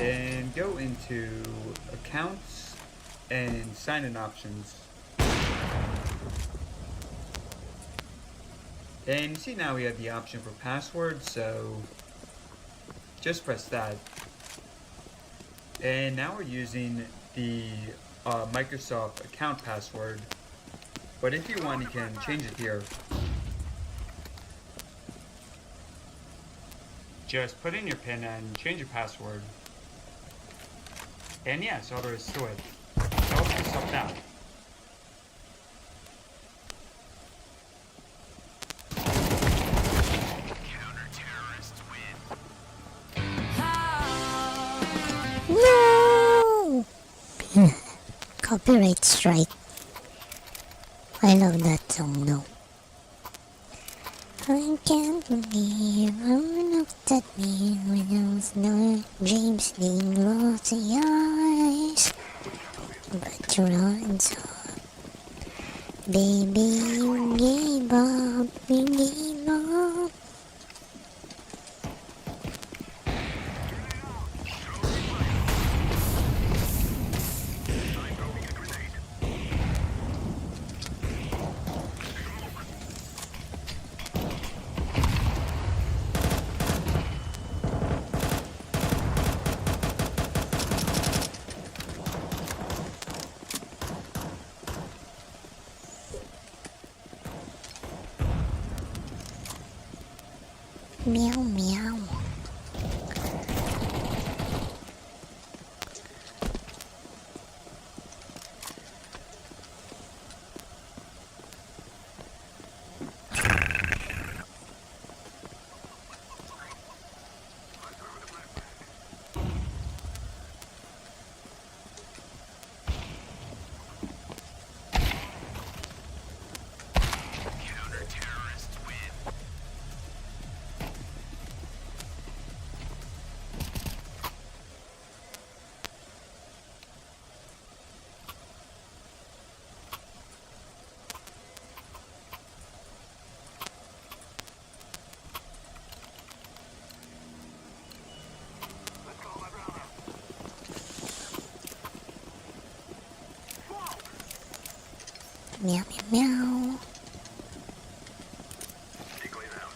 And go into accounts and sign in options. And you see now we have the option for password, so just press that. And now we're using the Microsoft account password, but if you want you can change it here. Just put in your PIN and change your password. And yeah, that's all there is to it. So open this up now. Counter-terrorists win. No! Copyright strike. I love that song though. I can't believe how you looked at me when I was not James Dean rosy eyes. But your heart's hot. Baby, you gave up, you gave up. Meow meow. Counter-terrorists win. Let's go, my brother. Meow meow meow. Decoys out.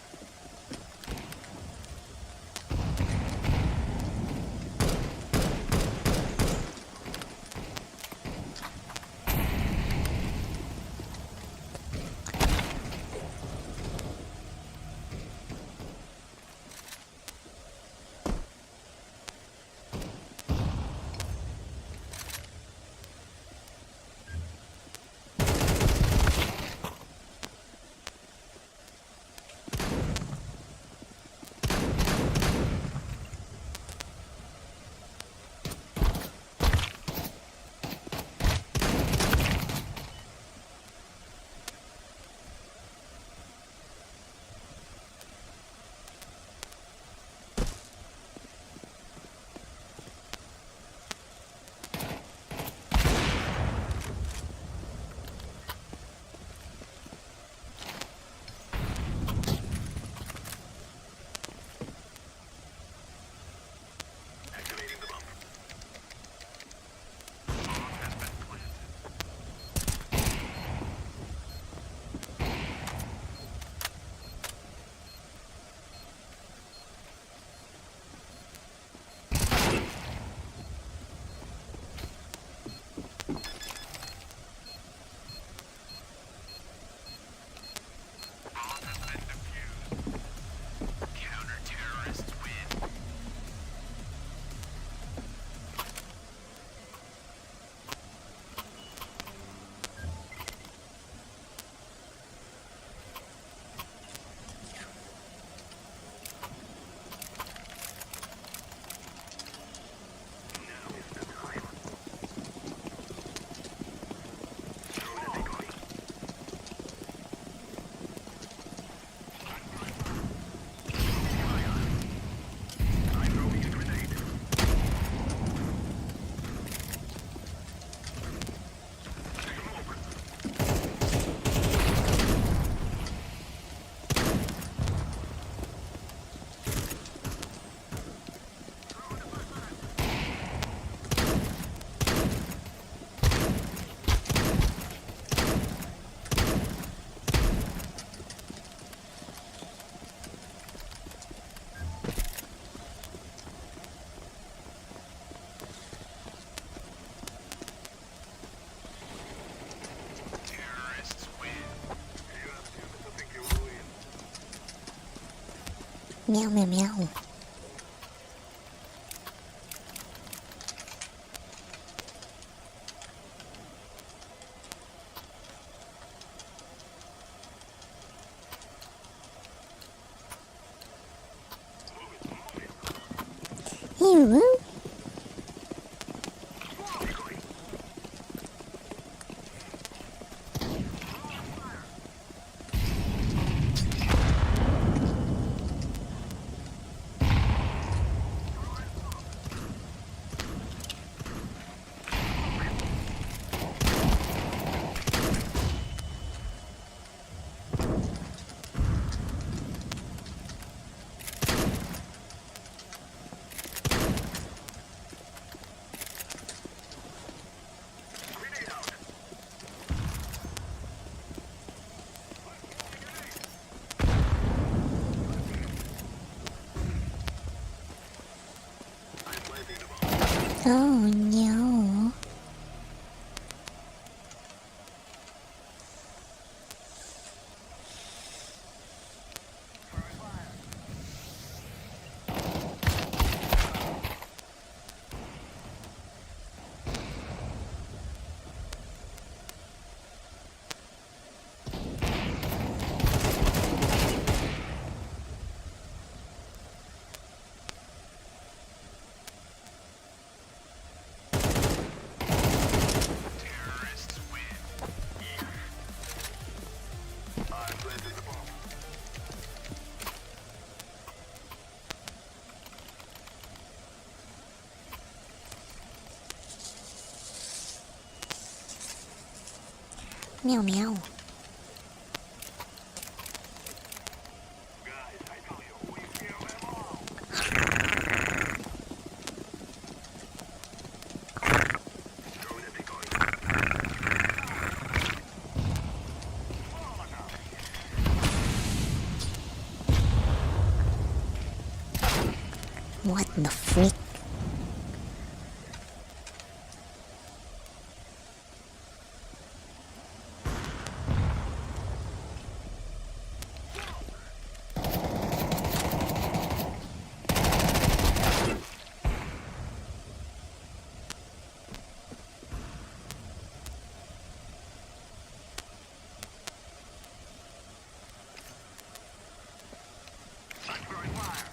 Meow meow meow. Ew. Oh no. Terrorists win. I planted the bomb. Meow meow. Guys, I tell you, we kill them all. Throwing a decoy. What the frick? I'm throwing fire.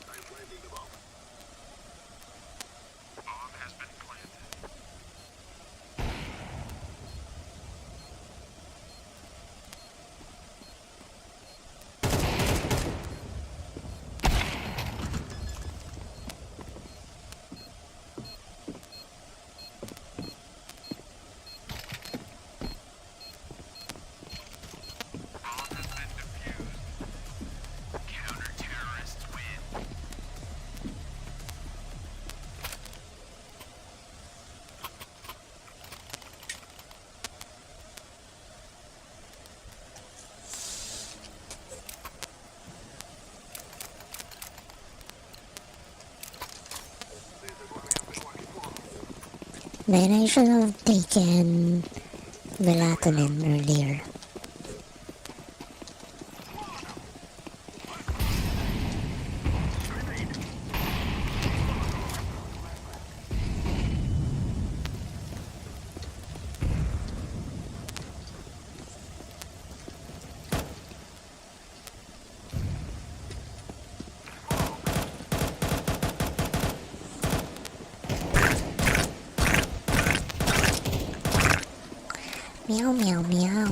I'm planting the bomb. Bomb has been planted. Bomb has been defused. Counter-terrorists win. This is what we have been working for. Man, I should have taken melatonin earlier. Meow meow meow.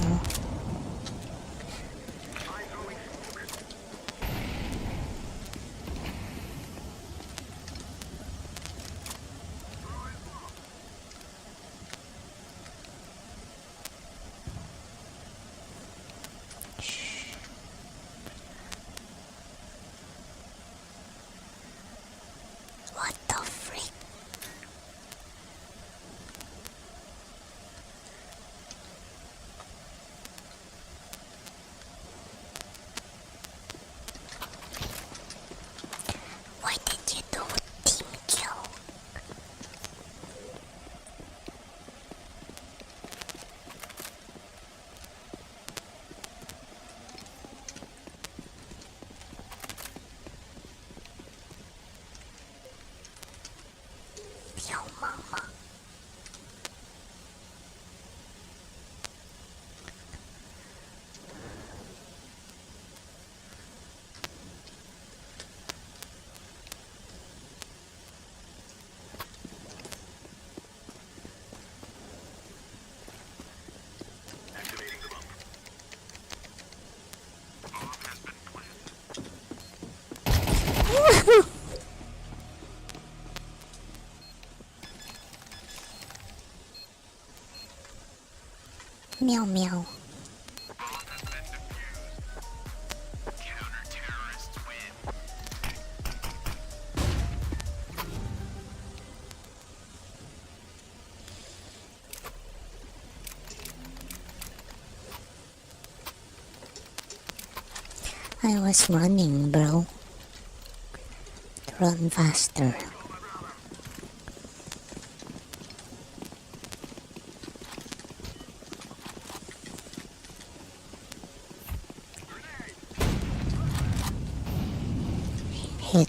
What the frick? Meow meow. I was running, bro. Run faster. Hit.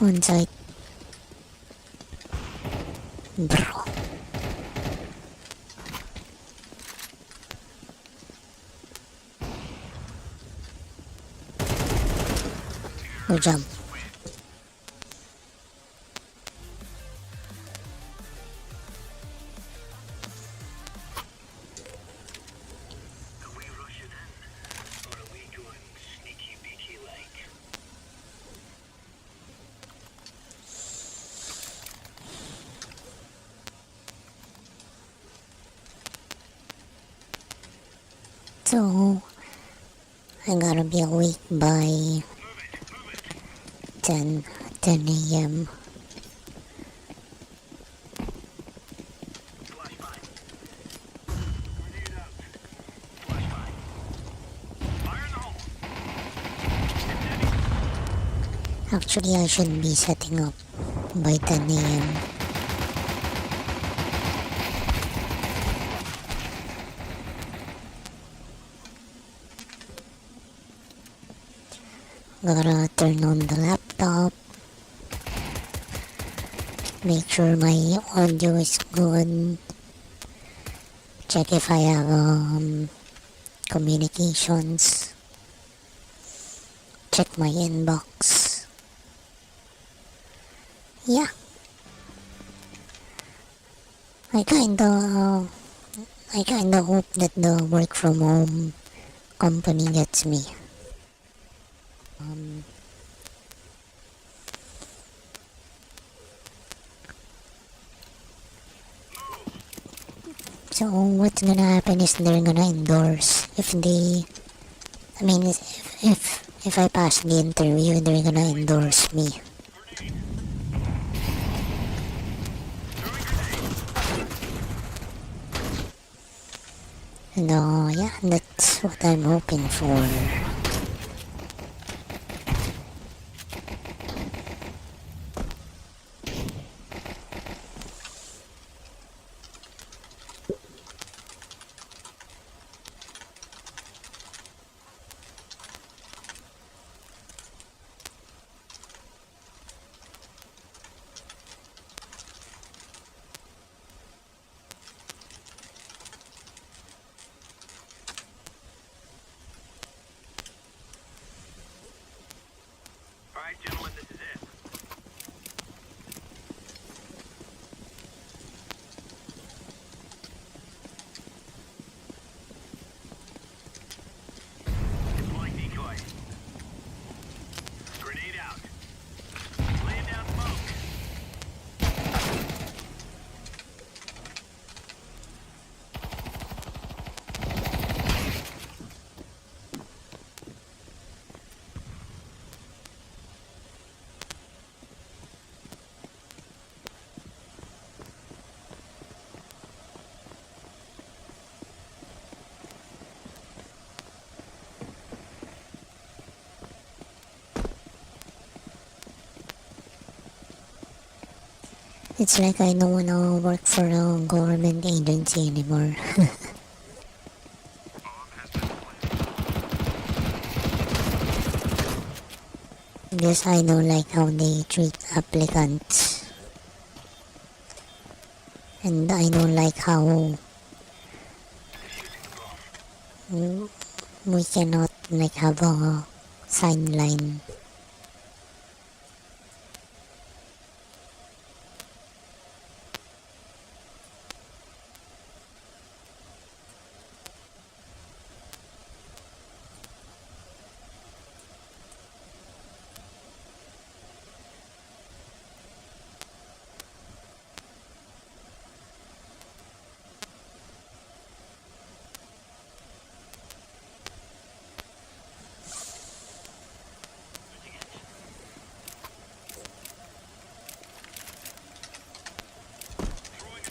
On site. Bro. Good job. So, I gotta be awake by 10 a.m. Actually, I should be setting up by 10 a.m. Gotta turn on the laptop, make sure my audio is good, check if I have communications, check my inbox. Yeah, I kinda hope that the work from home company gets me. So what's gonna happen is they're gonna endorse if they, I mean, if I pass the interview, they're gonna endorse me. And yeah, that's what I'm hoping for. It's like I don't wanna work for a government agency anymore. Because I don't like how they treat applicants. And I don't like how we cannot like have a sideline.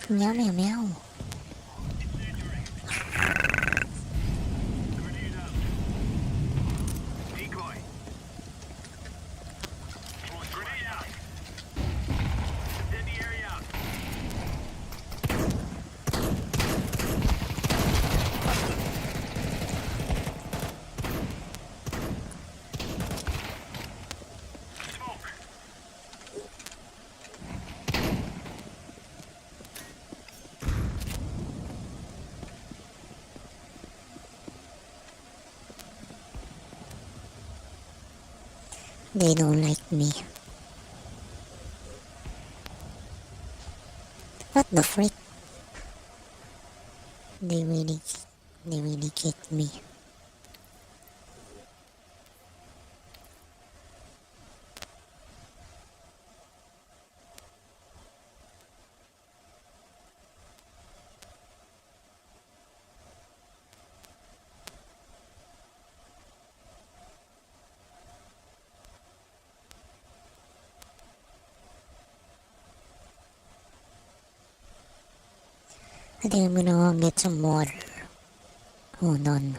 Meow meow meow. Decoy. Grenade out. Incendiary out. Smoke. They don't like me. What the frick? They really kicked me. I think I'm gonna get some water. Hold on.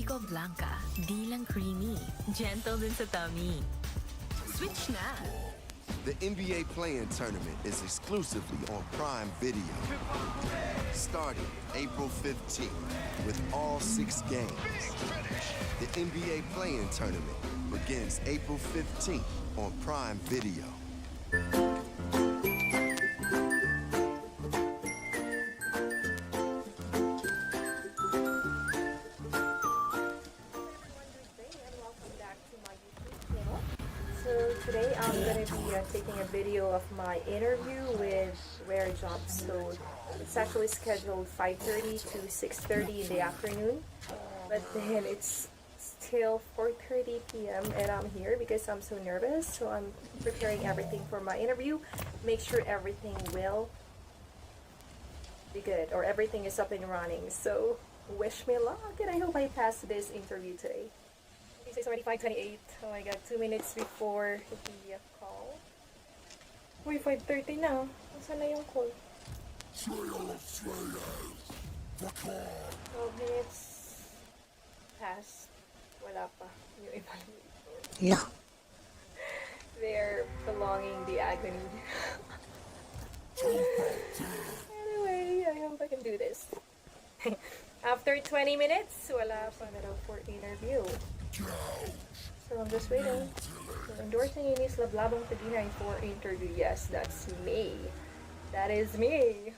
Pico Blanca, di lang creamy, gentle din sa tummy. Switch na! The NBA Play-In Tournament is exclusively on Prime Video. Starting April 15th with all 6 games. The NBA Play-In Tournament begins April 15th on Prime Video. So today I'm going to be taking a video of my interview with Rare Jobs. So it's actually scheduled 5:30 to 6:30 in the afternoon, but then it's still 4:30 p.m. and I'm here because I'm so nervous. So I'm preparing everything for my interview. Make sure everything will be good or everything is up and running. So wish me luck and I hope I pass this interview today. It's already 5:28. Oh my god, 2 minutes before the call. Uy, 5:30 na. Nasaan na yung call? 12 minutes past. Wala pa. Yung ibang No. They're prolonging the agony. Anyway, I hope I can do this. After 20 minutes, wala pa na daw for interview. So I'm just waiting. So endorsing Inis Lablabong Paginay for interview. Yes, that's me. That is me.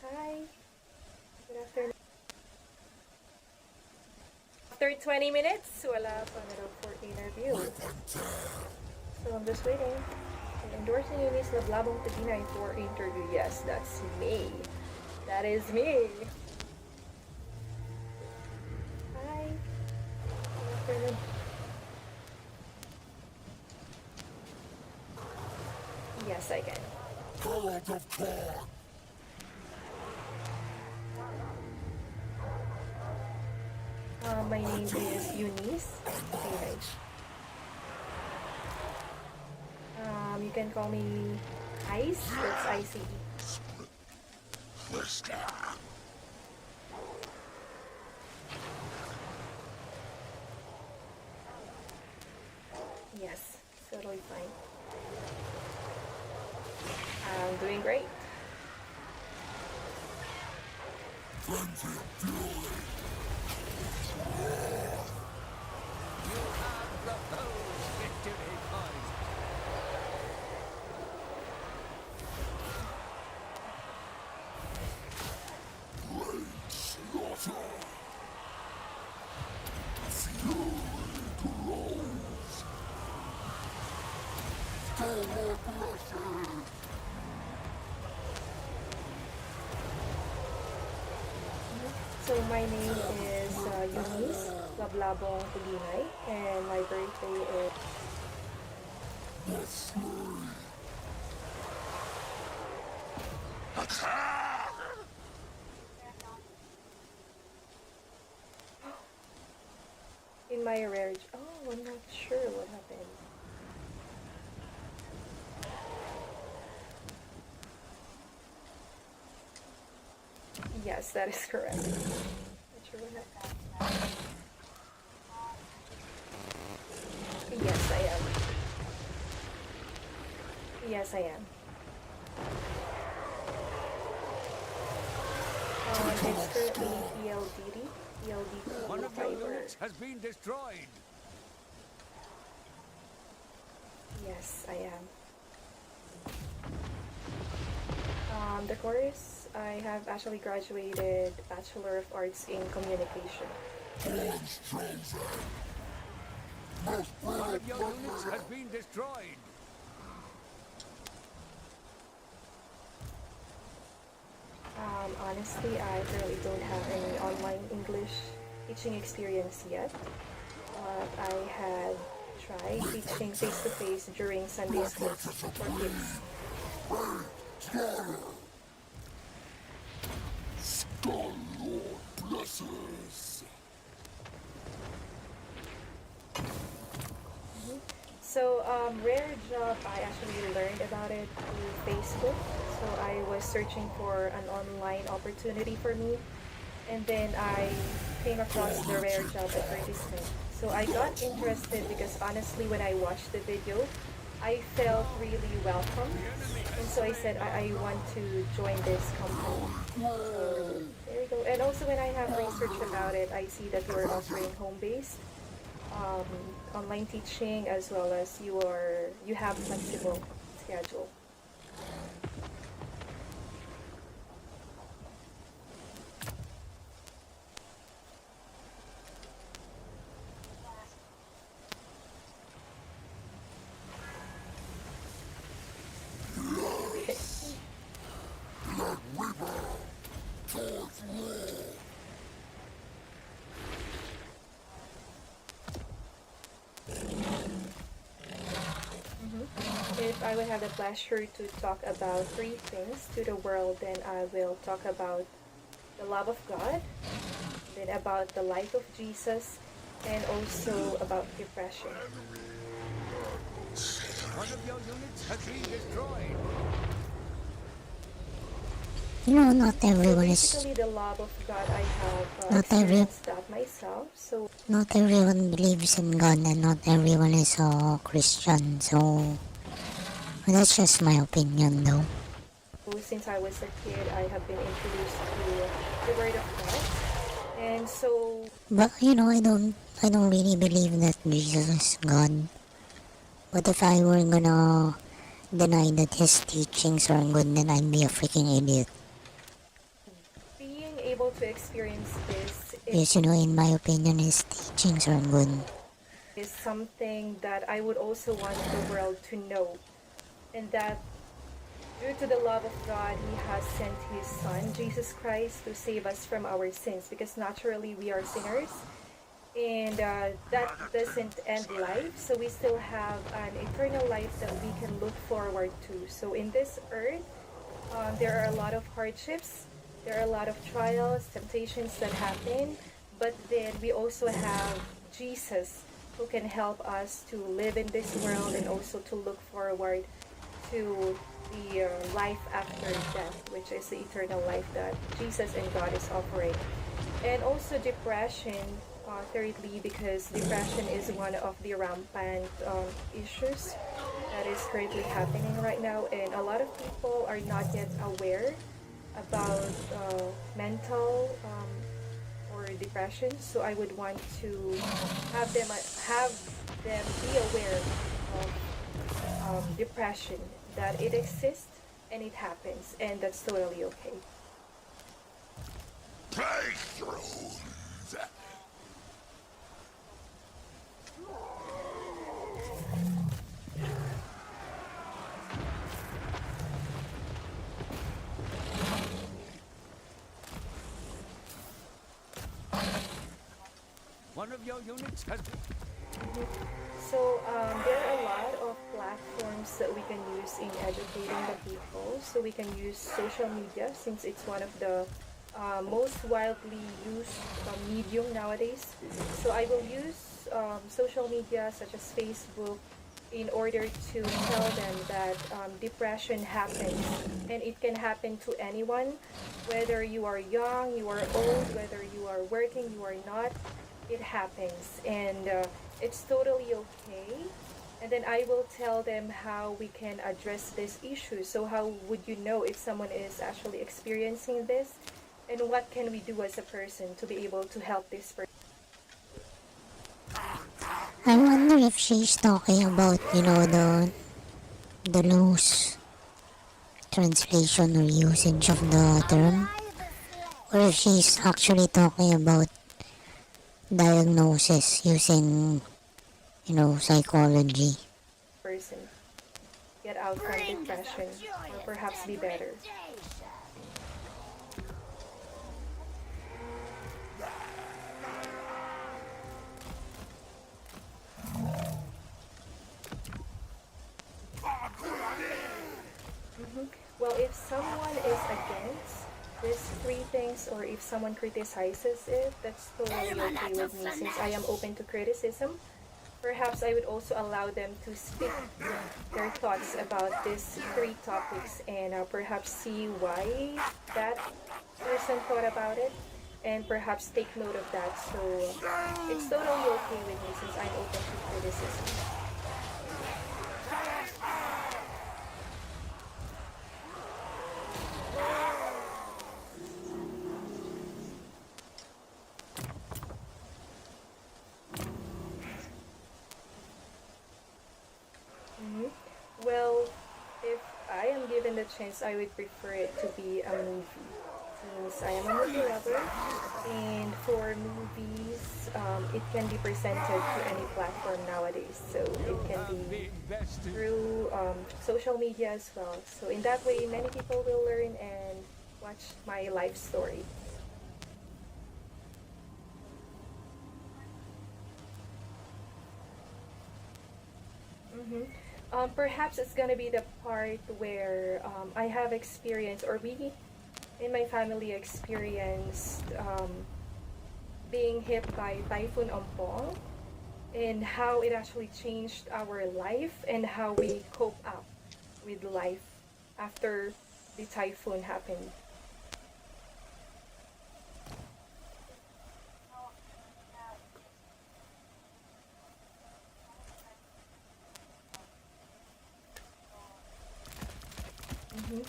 Hi. Good afternoon. After 20 minutes, wala pa na daw for interview. So I'm just waiting. So endorsing Inis Lablabong Paginay for interview. Yes, that's me. That is me. Yes, I can. My name is Eunice. You can call me Ice. It's ICE. Yes, totally fine. I'm doing great. So my name is Eunice Lablabong Paginay and my birthday is in my rare. Oh, I'm not sure what happened. Yes, that is correct. Not sure what happened. Yes, I am. Yes, I am. It's currently PLDD. One of your units has been destroyed. Yes, I am. The course, I have actually graduated Bachelor of Arts in Communication. One of your units has been destroyed. Honestly, I really don't have any online English teaching experience yet. I had tried teaching face-to-face during Sunday school for kids. So, Rare Job, I actually learned about it through Facebook. So I was searching for an online opportunity for me. and then I came across the rare job advertisement. So I got interested because honestly, when I watched the video, I felt really welcome. And so I said, I want to join this company. So there you go. And also when I have researched about it, I see that you're offering home-based online teaching as well as you have flexible schedule. If I would have the pleasure to talk about three things to the world, then I will talk about the love of God, then about the life of Jesus, and also about depression. One of your units has been destroyed. You know, not So everyone is. basically, the love of God, I have Not experienced that myself. So not everyone believes in God, and not everyone is a Christian. So that's just my opinion, though. since I was a kid, I have been introduced to the Word of God, and so But you know, I don't really believe that Jesus is God. But if I were gonna deny that his teachings are good, then I'd be a freaking idiot. being able to experience this Because you know, in my opinion, his teachings are good. is something that I would also want the world to know, and that due to the love of God, He has sent His Son, Jesus Christ, to save us from our sins, because naturally we are sinners, and that doesn't end life, so we still have an eternal life that we can look forward to. So in this earth, there are a lot of hardships, there are a lot of trials, temptations that happen, but then we also have Jesus who can help us to live in this world and also to look forward to the life after death, which is the eternal life that Jesus and God is offering. And also depression, thirdly, because depression is one of the rampant issues that is currently happening right now, and a lot of people are not yet aware about mental or depression. So I would want to have them be aware of depression, that it exists and it happens, and that's totally okay. Playthroughs. One of your units has been... So there are a lot of platforms that we can use in educating the people. So we can use social media, since it's one of the most widely used medium nowadays. So I will use social media such as Facebook in order to tell them that depression happens, and it can happen to anyone, whether you are young, you are old, whether you are working, you are not. It happens, and it's totally okay. And then I will tell them how we can address this issue. So how would you know if someone is actually experiencing this, and what can we do as a person to be able to help this person? I wonder if she's talking about, you know, the loose translation or usage of the term, or if she's actually talking about diagnosis using, you know, psychology. Person get out from depression, or perhaps be better. Well, if someone is against these three things, or if someone criticizes it, that's totally okay with me, since I am open to criticism. Perhaps I would also allow them to speak their thoughts about these three topics, and perhaps see why that person thought about it. and perhaps take note of that. So it's totally okay with me since I'm open to criticism. Mhm. Well, if I am given the chance, I would prefer it to be a movie. Since I am a movie lover, and for movies, it can be presented to any platform nowadays. So it can be through social media as well. So in that way, many people will learn and watch my life story. Mm-hmm. Perhaps it's gonna be the part where I have experience, or we in my family experienced being hit by Typhoon Ompong, and how it actually changed our life and how we cope up with life after the typhoon happened. Mhm.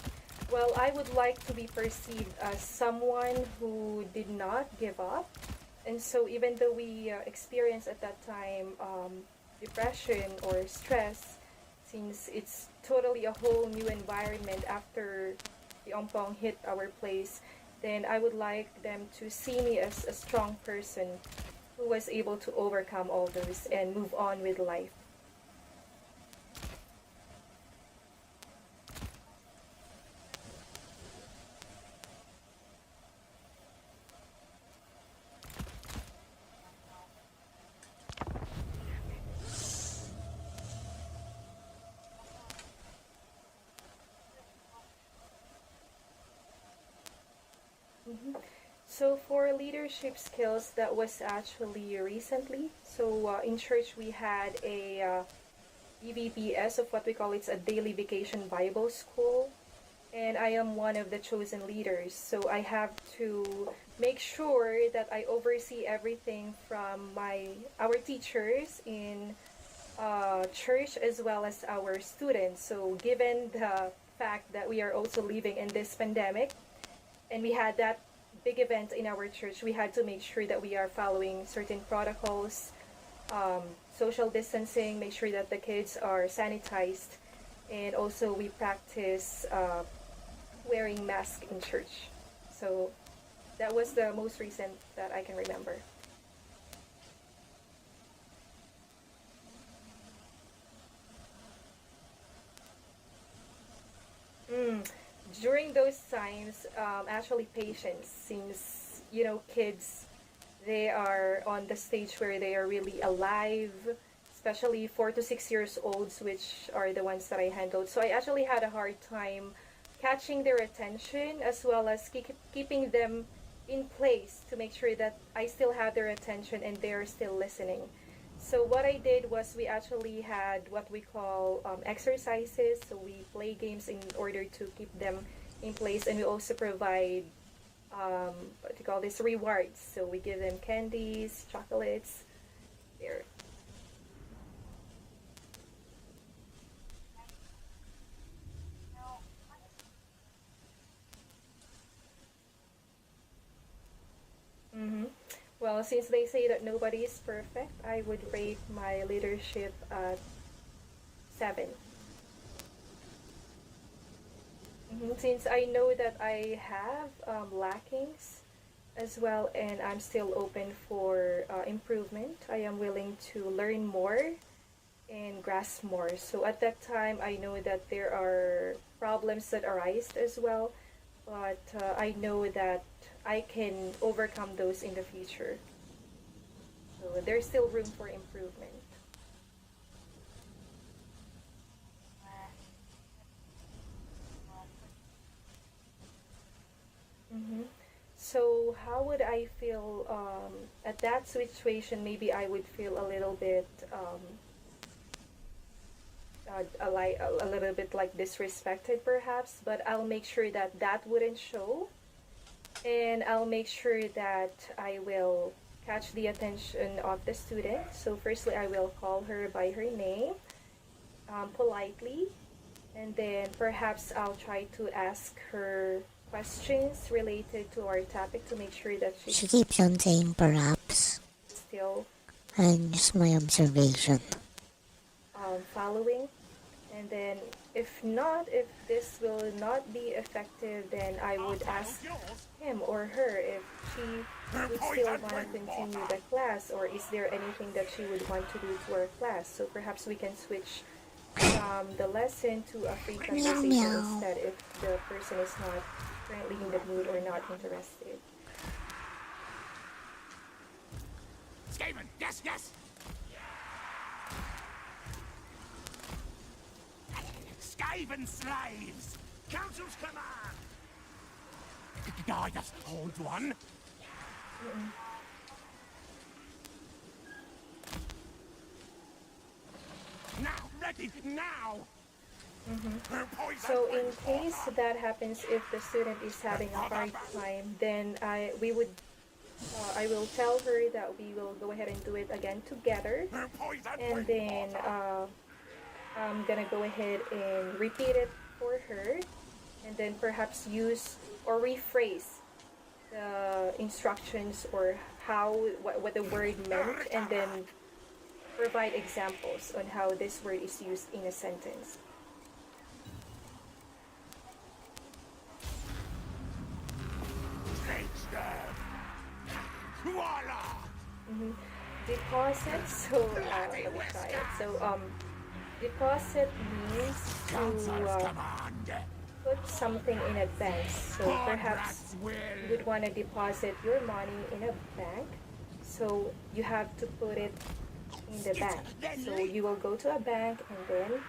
Well, I would like to be perceived as someone who did not give up. And so, even though we experienced at that time depression or stress, since it's totally a whole new environment after the ompong hit our place, then I would like them to see me as a strong person who was able to overcome all those and move on with life. Mhm. So for leadership skills, that was actually recently. So in church we had a EVBS, of what we call it's a daily vacation Bible school, and I am one of the chosen leaders. So I have to make sure that I oversee everything from our teachers in church as well as our students. So given the fact that we are also living in this pandemic, and we had that big event in our church, we had to make sure that we are following certain protocols, social distancing, make sure that the kids are sanitized, and also we practice wearing masks in church. So that was the most recent that I can remember. Mm. During those times, actually patience, since kids, they are on the stage where they are really alive, especially 4 to 6 years olds, which are the ones that I handled. So I actually had a hard time catching their attention, as well as keeping them in place to make sure that I still have their attention and they're still listening. So what I did was we actually had what we call exercises. So we play games in order to keep them in place, and we also provide what do you call this, rewards. So we give them candies, chocolates. There. Mm-hmm. Well, since they say that nobody is perfect, I would rate my leadership at 7. Since I know that I have lackings as well, and I'm still open for improvement, I am willing to learn more and grasp more. So at that time, I know that there are problems that arise as well, but I know that I can overcome those in the future. So there's still room for improvement. Mm-hmm. So how would I feel at that situation? Maybe I would feel a little bit a little bit like disrespected perhaps, but I'll make sure that that wouldn't show. And I'll make sure that I will catch the attention of the student. So firstly, I will call her by her name politely, and then perhaps I'll try to ask her questions related to our topic to make sure that She keeps on saying perhaps. still And just my observation. following. And then if this will not be effective, then I would ask him or her if she would still want to continue the class, or is there anything that she would want to do to our class. So perhaps we can switch the lesson to a free conversation instead if the person is not currently in the mood or not interested. Skaven, yes, yes! Skaven slaves! Council's command! Guide us, Old One! Now, ready, now! So in case that happens, if the student is having a hard time, then I will tell her that we will go ahead and do it again together, and then I'm gonna go ahead and repeat it for her, and then perhaps use or rephrase the instructions or what the word meant, and then provide examples on how this word is used in a sentence. Deposit, so let me try it. So deposit means to put something in a bank. So perhaps you would want to deposit your money in a bank, so you have to put it in the bank. So you will go to a bank and then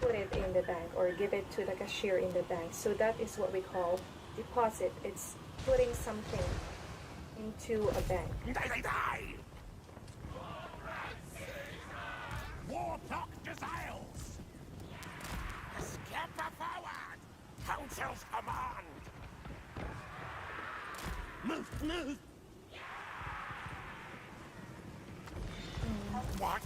put it in the bank, or give it to the cashier in the bank. So that is what we call deposit. It's putting something into a bank. Warlock desires! Step forward! Council's command! Move, move! What?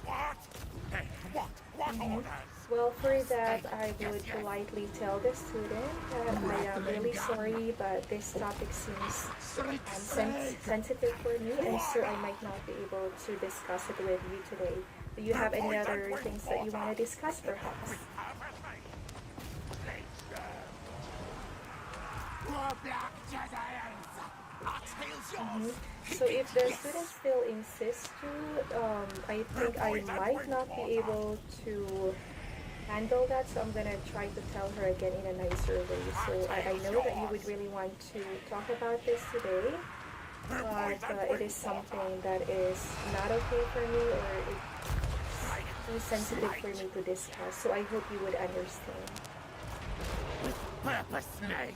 Hey, what orders? Well, for that, I would politely tell the student that I am really sorry, but this topic seems sensitive for me, and so I might not be able to discuss it with you today. Do you have any other things that you want to discuss, perhaps? So if the student still insists to, I think I might not be able to handle that, so I'm gonna try to tell her again in a nicer way. So I know that you would really want to talk about this today, but it is something that is not okay for me, or it's too sensitive for me to discuss. So I hope you would understand. With purpose, Snake.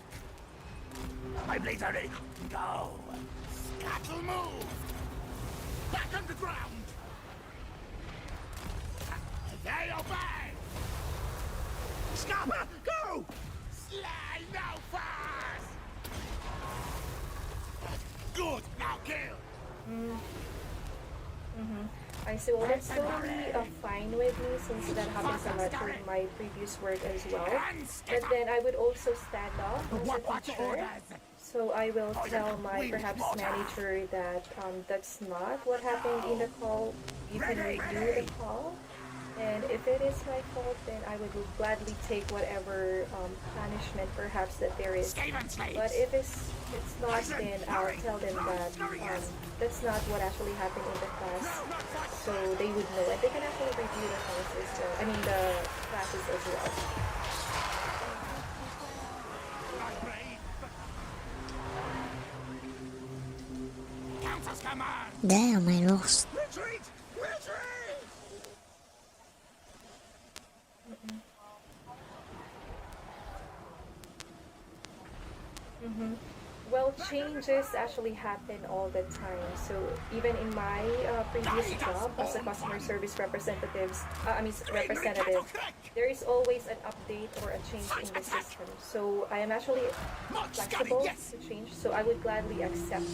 My blades are ready. Go. Scuttle move. Back on the ground. They obey. Scupper, go. Slay no fast. Good. Now kill. I see. Well, that's totally fine with me, since that happens a lot with my previous work as well. But then I would also stand up as a teacher. So I will tell my perhaps manager that that's not what happened in the call. You can redo the call. And if it is my fault, then I would gladly take whatever punishment perhaps that there is. But if it's not, then I'll tell them that that's not what actually happened in the class. So they would know, and they can actually review the classes. The classes as well. Damn, I lost. Retreat! Retreat! Well, changes actually happen all the time. So even in my previous job as a customer service representative, there is always an update or a change in the system. So I am actually flexible to change. So I would gladly accept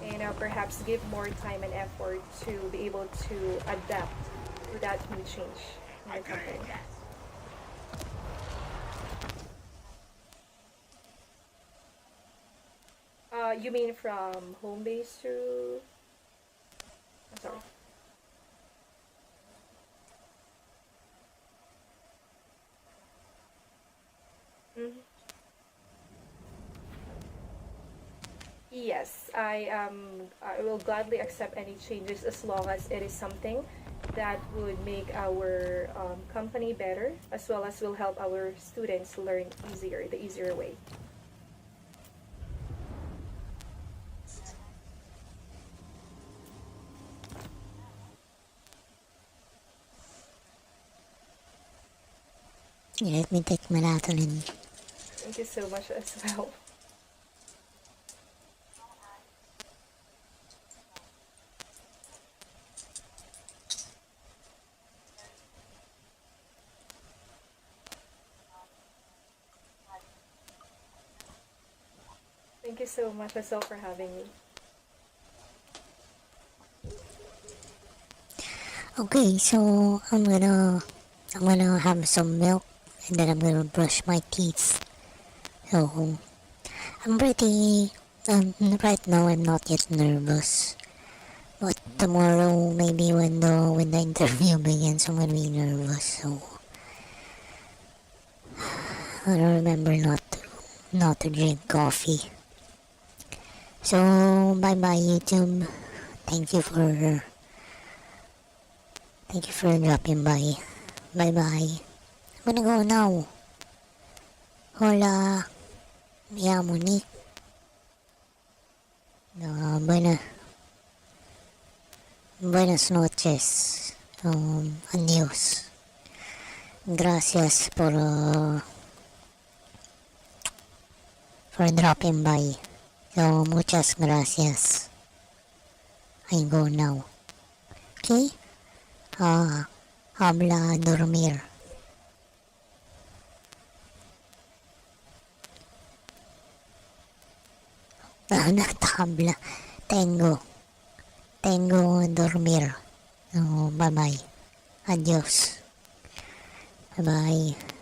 and perhaps give more time and effort to be able to adapt to that new change in the company. You mean from home base to... I'm sorry. Mhm. Yes, I will gladly accept any changes as long as it is something that would make our company better, as well as will help our students learn the easier way. Let me take melatonin. Thank you so much as well. Thank you so much as well for having me. Okay, so I'm gonna have some milk and then I'm gonna brush my teeth. So I'm pretty right now I'm not yet nervous. But tomorrow maybe when the interview begins I'm gonna be nervous, so I don't remember not to drink coffee. So bye bye YouTube. Thank you for dropping by. Bye bye. I'm gonna go now. Hola. Me llamo Nik. Buenas noches. Adiós. Gracias for dropping by. So muchas gracias. I go now. Okay? Habla dormir. Nagtabla. Tengo dormir. So, bye bye. Adios. Bye bye.